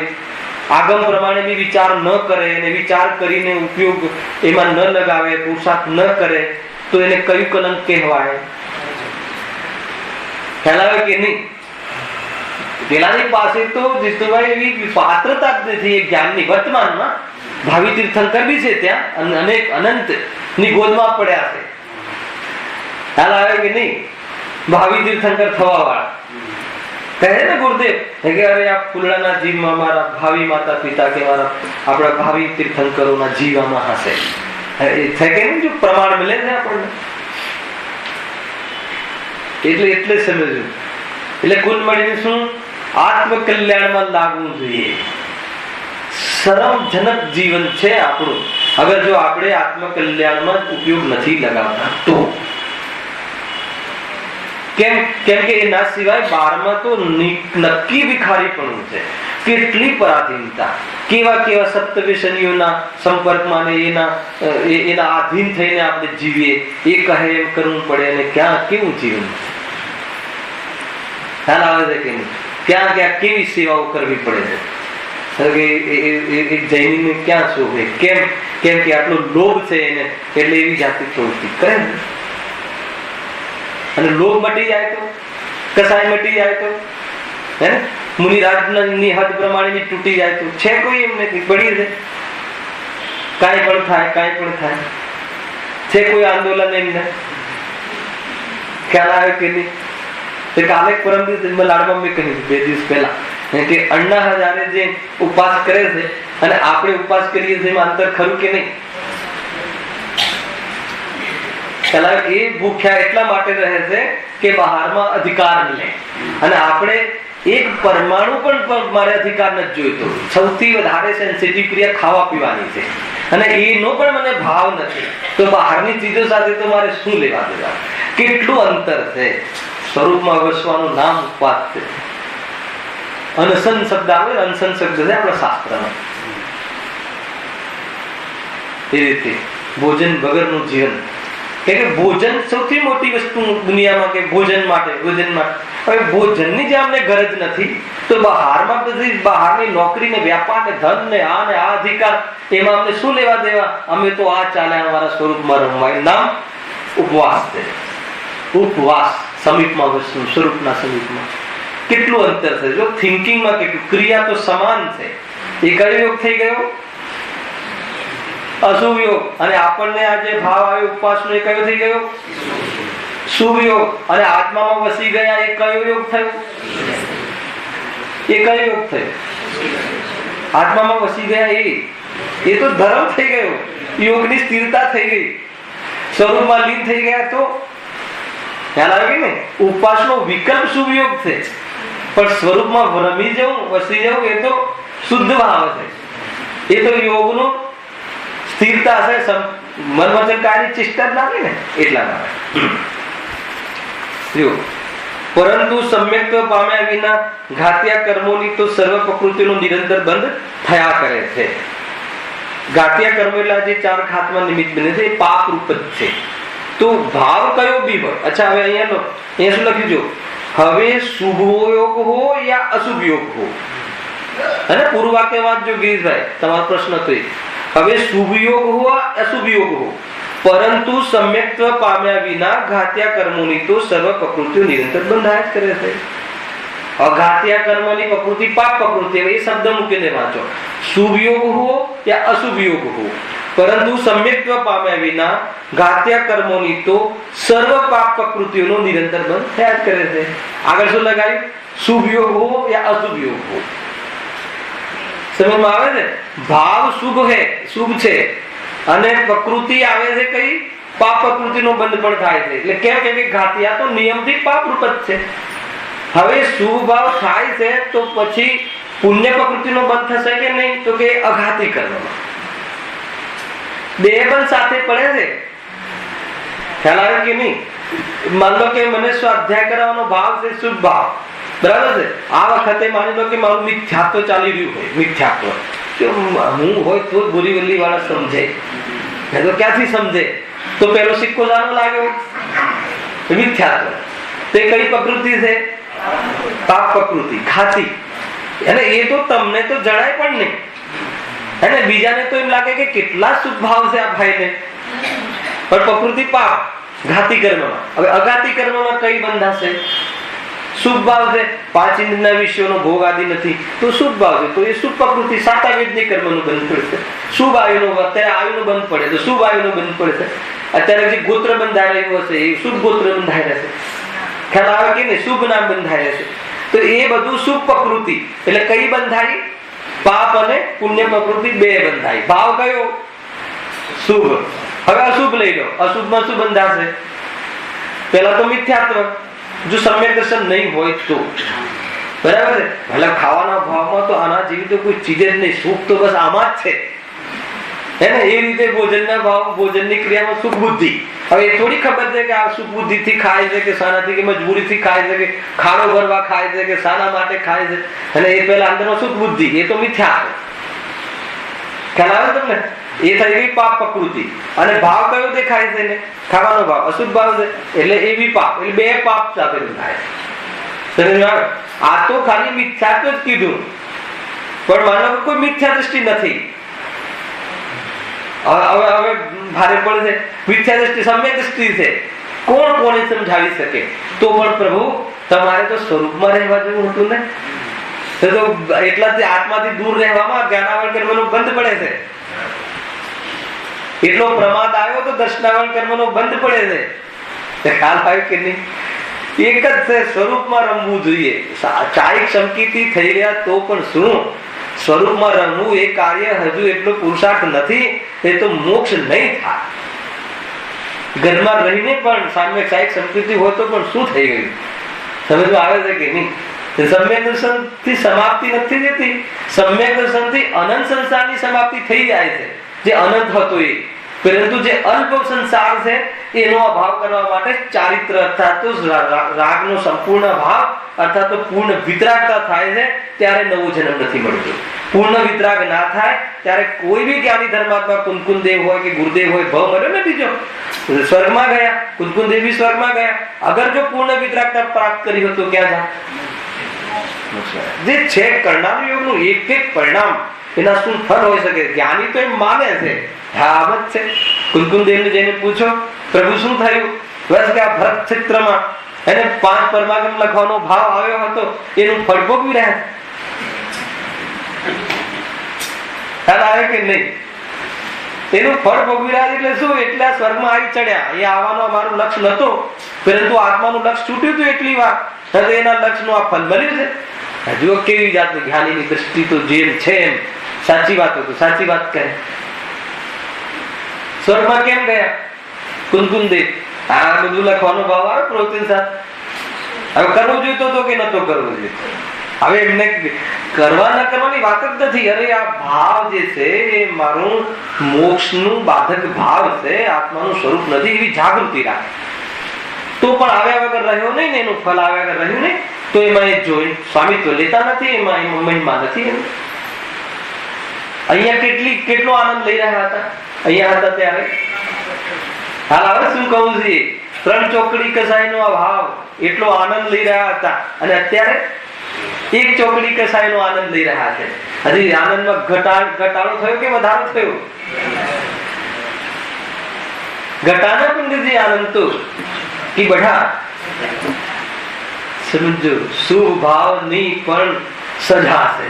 આગમ પ્રમાણે બી વિચાર ન કરે અને વિચાર કરીને ઉપયોગ એમાં ન લગાવે, પુરુષાર્થ ન કરે તો એને કયું કલંક કહેવાય? ખ્યાલ આવે કે નહીં? પેલાની પાસે તો જીતુભાઈ એવી પાત્રતા જ નથી એ જ્ઞાનની. વર્તમાનમાં ભાવિ તીર્થંકર બી છે ત્યાં, અનેક અનંત ની ગોદમાં પડ્યા છે. ખ્યાલ આવે કે નહીં? ભાવિ તીર્થંકર થવા વાળા કહે ને ગુરુદેવ કે અરે આ ફૂલડાના જીવમાં મારા ભાવિ માતા પિતા કે મારા આપણા ભાવિ તીર્થંકરોના જીવામાં હશે. છે કે નહીં? જો પ્રમાણ મળે છે આપણને એટલે સમજવું. એટલે કુલ મળીને શું? આત્મકલ્યાણમાં લાગવું જોઈએ. શરમજનક જીવન છે આપણું અગર જો આપણે આત્મકલ્યાણમાં ઉપયોગ નથી લગાવતા તો. કેમ કે એના સિવાય બારમાં તો નક્કી ભિખારીપણું છે. કેટલી પરાધીનતા, કેવા સપ્તવ્યસનીઓના સંપર્કમાં ને એના આધીન થઈને આપણે જીવીએ. એ કહે એમ કરવું પડે અને ક્યાં કેવું જીવન ખ્યાલ આવે છે કે નહીં? ક્યાં કેવી સેવાઓ કરવી પડે છે. એક જૈનને ક્યાં શોભે? કેમ કે આટલો લોભ છે એને, એટલે એવી જાતિ પ્રવૃત્તિ કરે ને. અને લોભ મટી જાય તો, કસાય મટી જાય તો, હે ને, મુનિરાજની હદ પ્રમાણેની તૂટી જાય તો છે કોઈ એમ નથી, પડી છે. કાંઈ પણ થાય છે કોઈ આંદોલન એમને ખ્યાલ આવે કે નહીં? કાલે પરમ દિવસ લાડમાં મેં કહ્યું 2 દિવસ પહેલા કે અಣ್ಣા હજારે જે ઉપવાસ કરે છે અને આપણે ઉપવાસ કરીએ છીએ એમાં અંતર ખરું કે નહીં? એ ભૂખ્યા એટલા માટે રહે છે કે બહારમાં અધિકાર લે, અને આપણે એક પરમાણુ પણ મારે અધિકાર નથી જોઈતો. સૌથી વધારે સેન્સિટિવ ક્રિયા ખાવા પીવાની છે, અને એનો પણ મને ભાવ નથી, તો બહારની ચીજો સાથે તો મારે શું લેવા દેવા? કેટલું અંતર છે. સ્વરૂપમાં વસવાનું નામ ઉપવાસ છે. અનશન શબ્દ આવે, અનશન શબ્દ છે આપણા શાસ્ત્રમાં. એ રીતે ભોજન વગરનું જીવન, કે ભોજન સૌથી મોટી વસ્તુ દુનિયામાં, કે ભોજન માટે. હવે ભોજનની જે અમને ગરજ નથી, તો બહારમાં બધી બહારની નોકરી ને વ્યાપાર ને ધન ને આ અધિકાર, એમાં અમને શું લેવા દેવા? અમે તો આ ચાલે અમારા સ્વરૂપમાં રમવાય. નામ ઉપવાસ છે. ઉપવાસ સમીપમાં વસ્તુ, સ્વરૂપના સમીપમાં કેટલું અંતર છે. જો થિંકિંગમાં કેટલું, ક્રિયા તો સમાન છે. એ કયો યોગ થઈ ગયો? અશુભ યોગ. અને આપણને આ જે ભાવ આવ્યો ઉપવાસનો, એ કયો થઈ ગયો? શુભ યોગ. અને આત્મામાં વસી ગયા, એ કયો યોગ થયો? એ કયો યોગ થયો? આત્મામાં વસી ગયા, એ તો ધર્મ થઈ ગયો. યોગની સ્થિરતા થઈ ગઈ, સ્વરૂપમાં લીન થઈ ગયા. તો ખ્યાલ આવે ને, ઉપવાસનો વિકલ્પ શુભ યોગ છે, પણ સ્વરૂપમાં રમી જવું, વસી જવું, એ તો શુદ્ધ ભાવ છે. એ તો યોગનું સ્થિરતા છે, મન વચન કાયની ચિષ્ટા જ લાગે ને, એટલા માટે. પરંતુ સમ્યક્ત્વ પામ્યા વિના ઘાતિયા કર્મોની તો સર્વ પ્રકૃતિનો નિરંતર બંધ થયા કરે છે. ઘાતિયા કર્મો એટલે જે 4 ઘાતમાં નિમિત્ત બને છે, એ પાપ રૂપ જ છે. તો ભાવ કયો બી હોય. અચ્છા, હવે અહીંયા શું લખ્યું જો? હવે શુભ યોગ હો યા અશુભ યોગ હો. અને પૂર્વ વાક્ય વાંચજો ગિરીશભાઈ, તમારો પ્રશ્ન તો હવે શુભ યોગ હો અશુભ યોગ હો, પરંતુ સમ્યક્ત્વ પામ્યા વિના ઘાત્યા કર્મોની તો સર્વ પ્રકૃતિઓ નિરંતર બંધાયા જ કરે છે. અઘાત્યા કર્મની પ્રકૃતિ પાપ પ્રકૃતિ. એ શબ્દ મૂકીને વાંચો. શુભ યોગ હો યા અશુભ યોગ હો, પરંતુ સમ્યક્ત્વ પામ્યા વિના ઘાત્યા કર્મોની તો સર્વ પાપ પ્રકૃતિઓનો નિરંતર બંધ થયા જ કરે છે. આગળ શું લગાવ્યું? શુભ યોગ હો યા અશુભ યોગ હો. સમજમાં આવે છે? ભાવ શુભ છે, અને પ્રકૃતિ આવે છે કઈ? પાપ પ્રકૃતિનો બંધ પણ થાય છે. એટલે કેમ કે ઘાતિયા તો નિયમથી પાપ રૂપ જ છે. હવે શુભ ભાવ થાય છે તો પછી પુણ્ય પ્રકૃતિનો બંધ થશે કે નહીં? તો કે અઘાતી કર્મમાં બે પણ સાથે પડે છે. ખ્યાલ આવે કે નહીં? માન લો કે મને સ્વાધ્યાય કરવાનો ભાવ છે, શુભ ભાવ, બરાબર છે. આ વખતે માની લો કે મારું મિથ્યાત્વ ચાલી રહ્યું હોય. મિથ્યાત્વ હું હોય તો બોરીવલી વાળા સમજે, તો ક્યાંથી સમજે? તો પેલો સિક્કો જાનો લાગ્યો, મિથ્યાત્વ. તે કઈ પ્રકૃતિ છે? પાપ પ્રકૃતિ, ખાતી. અને એ તો તમને તો જણાય પણ નહીં, અને બીજાને તો એમ લાગે કે કેટલા શુભ ભાવ છે આ ભાઈને, પણ પ્રકૃતિ પાપ, ઘાતી કર્મમાં. હવે અઘાતી કર્મમાં કઈ બંધાશે? શુભ ભાવ છે, 5 ઇન્દ્રિયના વિષયોનો ભોગ આદિ નથી, તો શુભ ભાવ છે, તો એ શુભ પ્રકૃતિ સાતાવેદની કર્મનું બંધ પડશે. શુભ આયુનો, અત્યારે આયુનો બંધ પડે તો શુભ આયુનો બંધ પડશે. અત્યારે જે ગોત્ર બંધાઈ રહ્યું હશે, એ શુભ ગોત્ર બંધાઈ રહેશે. ખ્યાલ આવે કે નહીં? શુભ નામ બંધાઈ રહેશે. તો એ બધું શુભ પ્રકૃતિ. એટલે કઈ બંધાઈ? પાપ અને પુણ્ય પ્રકૃતિ બે બંધાઈ. ભાવ કયો? શુભ. હવે અશુભ લઈ લો. અશુભમાં શું બંધાશે? પેલા તો મિથ્યાત્વ, જો સમ્યક દર્શન નહીં હોય તો, બરાબર છે. એટલે ખાવાના ભાવમાં તો આના જેવી તો કોઈ ચીજ જ નહીં. સુખ તો બસ આમાં જ છે, હે ને? એ રીતે ભોજનના ભાવ, ભોજનની ક્રિયામાં સુખ બુદ્ધિ. હવે એ થોડી ખબર છે કે આ સુખ બુદ્ધિથી ખાય છે, કે શાનાથી, કે મજબૂરીથી ખાય છે, કે ખાડો ભરવા ખાય છે, કે શાના માટે ખાય છે. અને એ પેલા અંદરનો સુખ બુદ્ધિ, એ તો મિથ્યા. ખ્યાલ આવે તમને? એ થઈ ગઈ પાપ પ્રકૃતિ. અને ભાવ કયો દેખાય છે ને? ખાવાનો ભાવ, અશુદ્ધ ભાવ છે, એટલે એ બી પાપ. એટલે બે પાપ સાથે બંધાય. આ તો ખાલી મિથ્યાત્વ જ કીધું. પણ માનો કોઈ મિથ્યા દ્રષ્ટિ નથી. હવે ભારે પડશે. મિથ્યા દ્રષ્ટિ સમ્યક દ્રષ્ટિ છે. કોણ કોને સમજાવી શકે? તો પણ પ્રભુ તમારે તો સ્વરૂપમાં રહેવા જેવું હતું ને. તો એટલાથી આત્માથી દૂર રહેવામાં જ્ઞાનાવરણ કર્મનો બંધ પડે છે. એટલો પ્રમાદ આવ્યો તો દર્શનાવરણ કર્મનો બંધ પડે છે. ખ્યાલ આવ્યો કે નહીં? એક જ છે, સ્વરૂપમાં રમવું જોઈએ. ચાઈ ચમકીથી થઈ રહ્યા તો પણ શું? સ્વરૂપમાં રમવું એ કાર્ય હજુ એટલો પુરુષાર્થ નથી. એ તો મોક્ષ નહીં થાય. ઘરમાં રહીને પણ સામ્યક ચાઈ ચમકીથી હોય તો પણ શું થઈ ગયું? સમજમાં આવે છે કે નહીં? સમ્યક દર્શન થી સમાપ્તિ નથી થતી. સમ્યક દર્શન થી અનંત સંસારની સમાપ્તિ થઈ જાય છે, જે અનંત હતો એ. પરંતુ જે અલ્પ સંસાર છે એનો અભાવ કરવા માટે ચારિત્ર અર્થાત રાગનો સંપૂર્ણ અભાવ અર્થાત તો પૂર્ણ વિતરાગતા થાય છે. ત્યારે નવો જન્મ નથી મળતો. પૂર્ણ વિતરાગ ના થાય ત્યારે કોઈ બી જ્ઞાની ધર્માત્મા કુંદકુંદ દેવ હોય કે ગુરુદેવ હોય, ભાવ મળ્યો ને બીજો, સ્વર્ગમાં ગયા. કુંદકુંદ દેવ બી સ્વર્ગમાં ગયા. અગર જો પૂર્ણ વિતરાગતા પ્રાપ્ત કરી હોય તો ક્યાં જાય? જે છે કરનાર યોગનું એક એક પરિણામ, એના શું ફળ હોઈ શકે? જ્ઞાની તો એમ માને છે. હા, આમ જ છે. કુંદકુંદ દેવને જઈને પૂછો, પ્રભુ શું થયું? બસ કે આ ભરત ક્ષેત્રમાં એને 5 પરમાગમ લખવાનો ભાવ આવ્યો હતો, એનું ફળ ભોગવી રહ્યા. ખ્યાલ આવે કે નહીં? એનું ફળ ભોગવી રહ્યા એટલે શું? એટલે આ સ્વર્ગમાં આવી ચડ્યા. અહીંયા આવવાનો અમારું લક્ષ્ય નહોતું, પરંતુ આત્માનું લક્ષ્ય છૂટ્યું હતું એટલી વાર. હવે એના લક્ષ્યનું આ ફળ મળ્યું છે. હજુ કેવી જાતની જ્ઞાનીની દ્રષ્ટિ તો જેમ છે એમ સાચી વાત તો સાચી વાત કહે. સ્વર્ગમાં કેમ ગયા કુંદકુંદ દેવ? આ બધું લખવાનો ભાવ આવે પ્રવૃત્તિ સાથે. હવે કરવું જોઈતો તો કે નતો કરવું જોઈતો? હવે એમને કરવા ન કરવાની વાત જ નથી. અરે આ ભાવ જે છે એ મારું મોક્ષનું બાધક ભાવ છે, આત્માનું સ્વરૂપ નથી, એવી જાગૃતિ રાખે. તો પણ આવ્યા વગર રહ્યો નહીં ને, એનું ફળ આવ્યા વગર રહ્યું નહીં, તો એમાં એ જોઈ સ્વામિત્વ લેતા નથી, એમાં મહિમા નથી. અહીંયા કેટલો આનંદ લઈ રહ્યા હતા અહીંયા હતા ત્યારે. હાલ હવે શું કહું છે? 3 ચોકડી કસાઈનો અભાવ એટલો આનંદ લઈ રહ્યા હતા, અને અત્યારે 1 ચોકડી કસાઈનો આનંદ લઈ રહ્યા છે. હજી આનંદમાં ઘટાડો થયો કે વધારો થયો? ઘટાડો પણ નથી આનંદ તો કે બઢા. સમજો, શુભ ભાવ ની પણ સજા છે.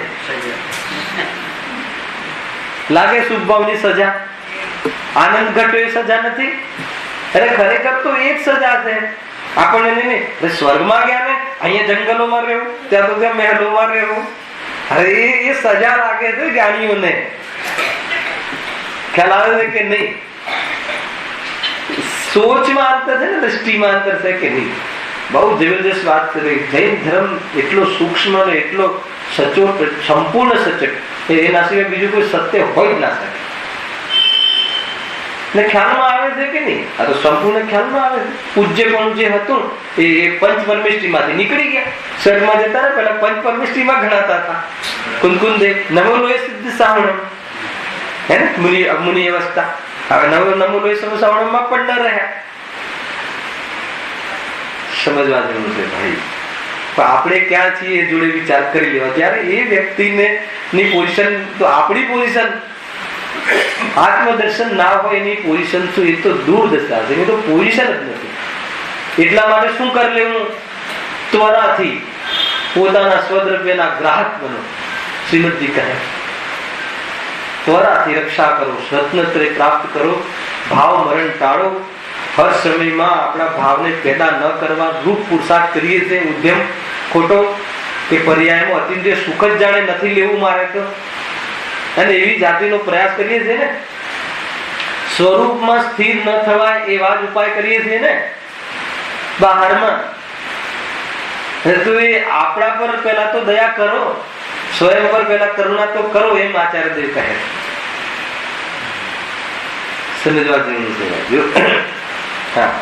લાગે શુભ ભાવ ની સજા? આનંદ ઘટ્યો એ સજા નથી. અરે ખરેખર તો એ જ સજા છે આપણને. નહીં સ્વર્ગમાં ગયા ને, અહીંયા જંગલોમાં રહેવું, ત્યાં તો ત્યાં મહેલોમાં રહેવું. અરે એ સજા લાગે છે જ્ઞાનીઓને. ખ્યાલ આવે છે કે નહીં? સોચમાં અંતર છે ને, દ્રષ્ટિમાં અંતર છે કે નહીં? બહુ જબરદસ્ત વાત કરી. જૈન ધર્મ એટલો સૂક્ષ્મ ને એટલો સચોટ, સંપૂર્ણ સચોટ, એના સિવાય બીજું કોઈ સત્ય હોય જ ના શકે. ને ખ્યાલમાં આવે છે કે નહીં? આ તો સંપૂર્ણ ખ્યાલમાં આવે છે. પૂજ્ય પણ જે હતું એ પંચ પરમેષ્ટિ માંથી નીકળી ગયા. સ્વર્ગમાં જતા ને પેલા પંચ પરમેષ્ટિ માં ગણાતા હતા. કુંદકુંદ દેવ નવલોય સિદ્ધ સાવણ હે ને, મુનિ અવસ્થા. હવે નવલોય સાવણ માં પણ ન રહ્યા. સમજવા જેવું છે ભાઈ. પણ આપણે ક્યાં છીએ જોડે વિચાર કરી લેવા. ત્યારે એ વ્યક્તિને ની પોઝિશન તો આપણી પોઝિશન, આત્મદર્શન ના હોય એની પોઝિશન શું? એ તો દૂર દશા છે. એ તો પોઝિશન જ નથી. એટલા માટે શું કરી લેવું? ત્વરાથી પોતાના સ્વદ્રવ્યના ગ્રાહક બનો. શ્રીમદજી કહે ત્વરાથી રક્ષા કરો, રત્નત્રય પ્રાપ્ત કરો, ભાવ મરણ ટાળો. હર સમયમાં આપણા ભાવને પેદા ન કરવા રૂપ પુરુષાર્થ કરીએ છીએ. ઉદ્યમ ખોટો કે પર્યાયમાં અતિન્દ્રિય સુખ જ જાણે નથી લેવું મારે તો, અને એવી જાતિનો પ્રયાસ કરીએ છીએ ને. સ્વરૂપમાં સ્થિર ન થવાય એવા જ ઉપાય કરીએ છીએ ને બહારમાં. તો એ આપણા પર પેલા તો દયા કરો, સ્વયં પર પેલા કરુણા તો કરો, એમ આચાર્ય દેવ કહે. સમજવા જેવું છે. હા,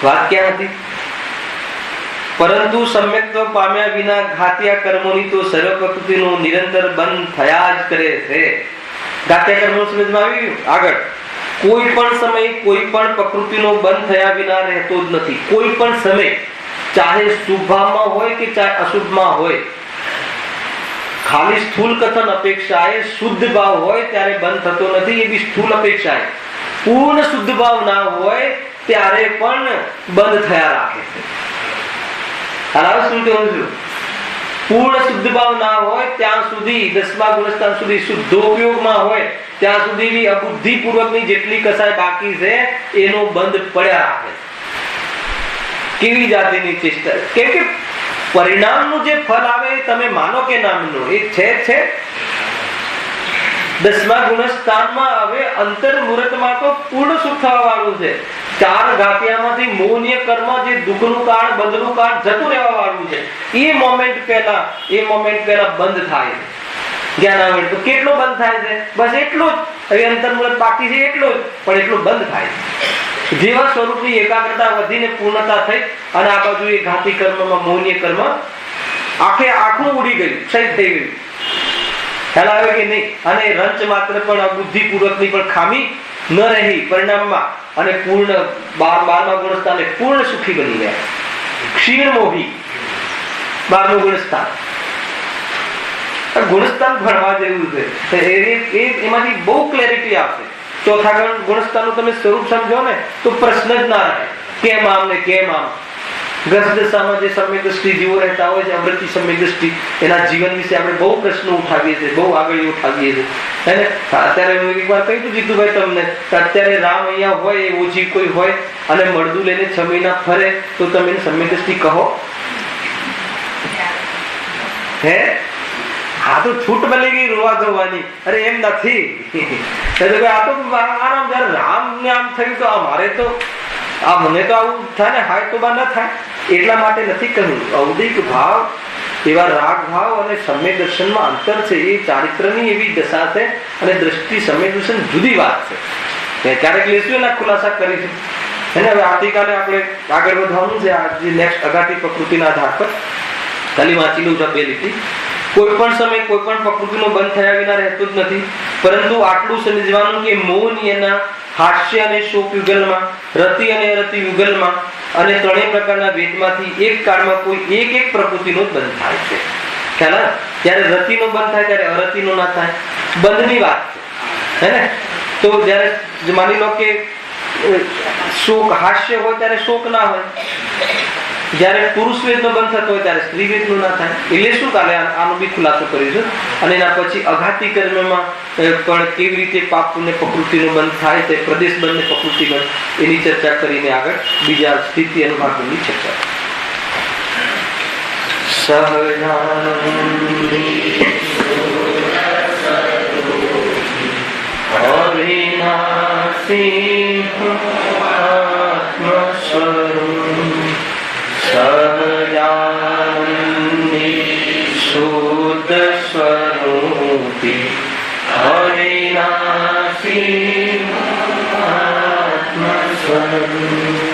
વાત ક્યાં હતી? પરંતુ સમ્યક્ત્વ પામ્યા વિના ઘાત્યા કર્મોની તો સર્વ પ્રકૃતિનું નિરંતર બંધ થયા જ કરે છે. ઘાત્યા કર્મો સમજમાં આવ્યું? આગળ કોઈ પણ સમય કોઈ પણ પ્રકૃતિનો બંધ થયા વિના રહેતો જ નથી. કોઈ પણ સમય, ચાહે શુભમાં હોય કે ચાહે અશુભમાં હોય. ખાલી સ્થૂલ કથન અપેક્ષાએ શુદ્ધ ભાવ હોય ત્યારે બંધ થતો નથી, એ બી સ્થૂલ અપેક્ષાએ. પૂર્ણ શુદ્ધ ભાવ ના હોય ત્યારે પણ બંધ થયા રાખે છે. હાલ શું કહું છું? પૂર્ણ શુદ્ધ ભાવ ના હોય ત્યાં સુધી, 10મા ગુણસ્થાન સુધી શુદ્ધોપયોગમાં હોય ત્યાં સુધી અબુદ્ધિપૂર્વકની જેટલી કસાય બાકી છે એનો બંધ પડ્યા રાખે. કેવી જાતિની ચેષ્ટા! કેમ કે પરિણામનું જે ફળ આવે એ તમે માનો કે નામનું એ છે. 10મા ગુણસ્થાનમાં હવે અંતર મુહૂર્તમાં તો પૂર્ણ સુખ થવા વાળું છે. 4 ઘાતિયામાંથી મોહનીય કર્મ, જે દુઃખનું કારણ, બંધનું કારણ જતું રહેવા વાળું છે, એ મોમેન્ટ પહેલા બંધ થાય છે. જ્ઞાન આવે તો કેટલો બંધ થાય છે? બસ એટલો જ. હવે અંતર મુહૂર્ત બાકી છે એટલો જ, પણ એટલો બંધ થાય છે. જેવા સ્વરૂપની એકાગ્રતા વધીને પૂર્ણતા થઈ અને આ બાજુ એ ઘાતી કર્મમાં મોહનીય કર્મ આખું ઉડી ગયું, ક્ષય થઈ ગયું. ખ્યાલ આવે કે નહીં? અને રંચ માત્ર પણ અબુદ્ધિપૂર્વકની પણ ખામી ન રહી પરિણામમાં, અને પૂર્ણ 12મા ગુણસ્થાને પૂર્ણ સુખી બની ગયા. ક્ષીણ મોહી 12મું ગુણસ્થાન. ગુણસ્થાન ભણવા જેવું છે. એમાંથી બહુ ક્લેરિટી આપશે. 4થા ગુણસ્થાનનું તમે સ્વરૂપ સમજો ને તો પ્રશ્ન જ ના રહે, કેમ આમ ને કેમ આમ. ગ્રસ્તદશામાં જે સમ્યક દ્રષ્ટિ જીવો રહેતા હોય છે, અવૃત્તિ સમ્યક દ્રષ્ટિ, એના જીવન વિશે આપણે બહુ પ્રશ્નો ઉઠાવીએ છીએ, બહુ આગળ ઉઠાવીએ છીએ. એને અત્યારે એકવાર કહ્યું હતું જીતુભાઈ તમને, અત્યારે રામ અહીંયા હોય, એ ઓછી કોઈ હોય અને મળદું લઈને 6 મહિના ફરે તો તમે એને સમ્યક દ્રષ્ટિ કહો? હે? આ તો છૂટ મળી ગઈ રોવા ધોવાની. અરે એમ નથી. આ તો આરામ, જયારે રામ ને આમ થયું તો મારે તો મને તો આવું થાય ને, હાય તો બા ન થાય એટલા માટે નથી કહ્યું. ઔદિક ભાવ, એવા રાગ ભાવ અને સમ્યક દર્શનમાં અંતર છે. એ ચારિત્રની એવી દશા છે અને દ્રષ્ટિ સમ્યક દર્શન જુદી વાત છે. ક્યારેક લેશું એના ખુલાસા કરીશું. એને હવે આવતીકાલે આપણે આગળ વધવાનું છે. આજે નેક્સ્ટ અઘાતી પ્રકૃતિના આધાર પર ખાલી વાંચી લઉં છું 2 લીટી. કોઈ પણ સમય કોઈ પણ પ્રકૃતિનો બંધ થયા વિના રહેતો જ નથી, પરંતુ આટલું સમજવાનું કે મોહનીયના હાસ્ય અને શોક યુગલમાં, રતિ અને અરતિ યુગલમાં અને 3 પ્રકારના વેદમાંથી એક કાળમાં કોઈ એક પ્રકૃતિનો બંધ થાય છે. ખ્યાલ? જ્યારે રતિનો બંધ થાય ત્યારે અરતિનો ના થાય. બંધની વાત છે, હે ને? તો જ્યારે માની લો કે શોક, હાસ્ય હોય ત્યારે શોક ના હોય. જ્યારે પુરુષ વેદનો બંધ થતો હોય ત્યારે સ્ત્રી વેદનો ના થાય. એટલે શું કાલે આનો બી ખુલાસો કરીશું. અને એના પછી અઘાતી કર્મમાં પણ કેવી રીતે પાપ પુણ્ય પ્રકૃતિનો બંધ થાય છે, પ્રદેશ બંધ ને પ્રકૃતિ બંધ, એની ચર્ચા કરીને આગળ બીજા સ્થિતિ અનુભાગની ચર્ચા. સહજાનંદી શુદ્ધ સ્વરૂપી હરિનાસી આત્મ સ્વરૂપ.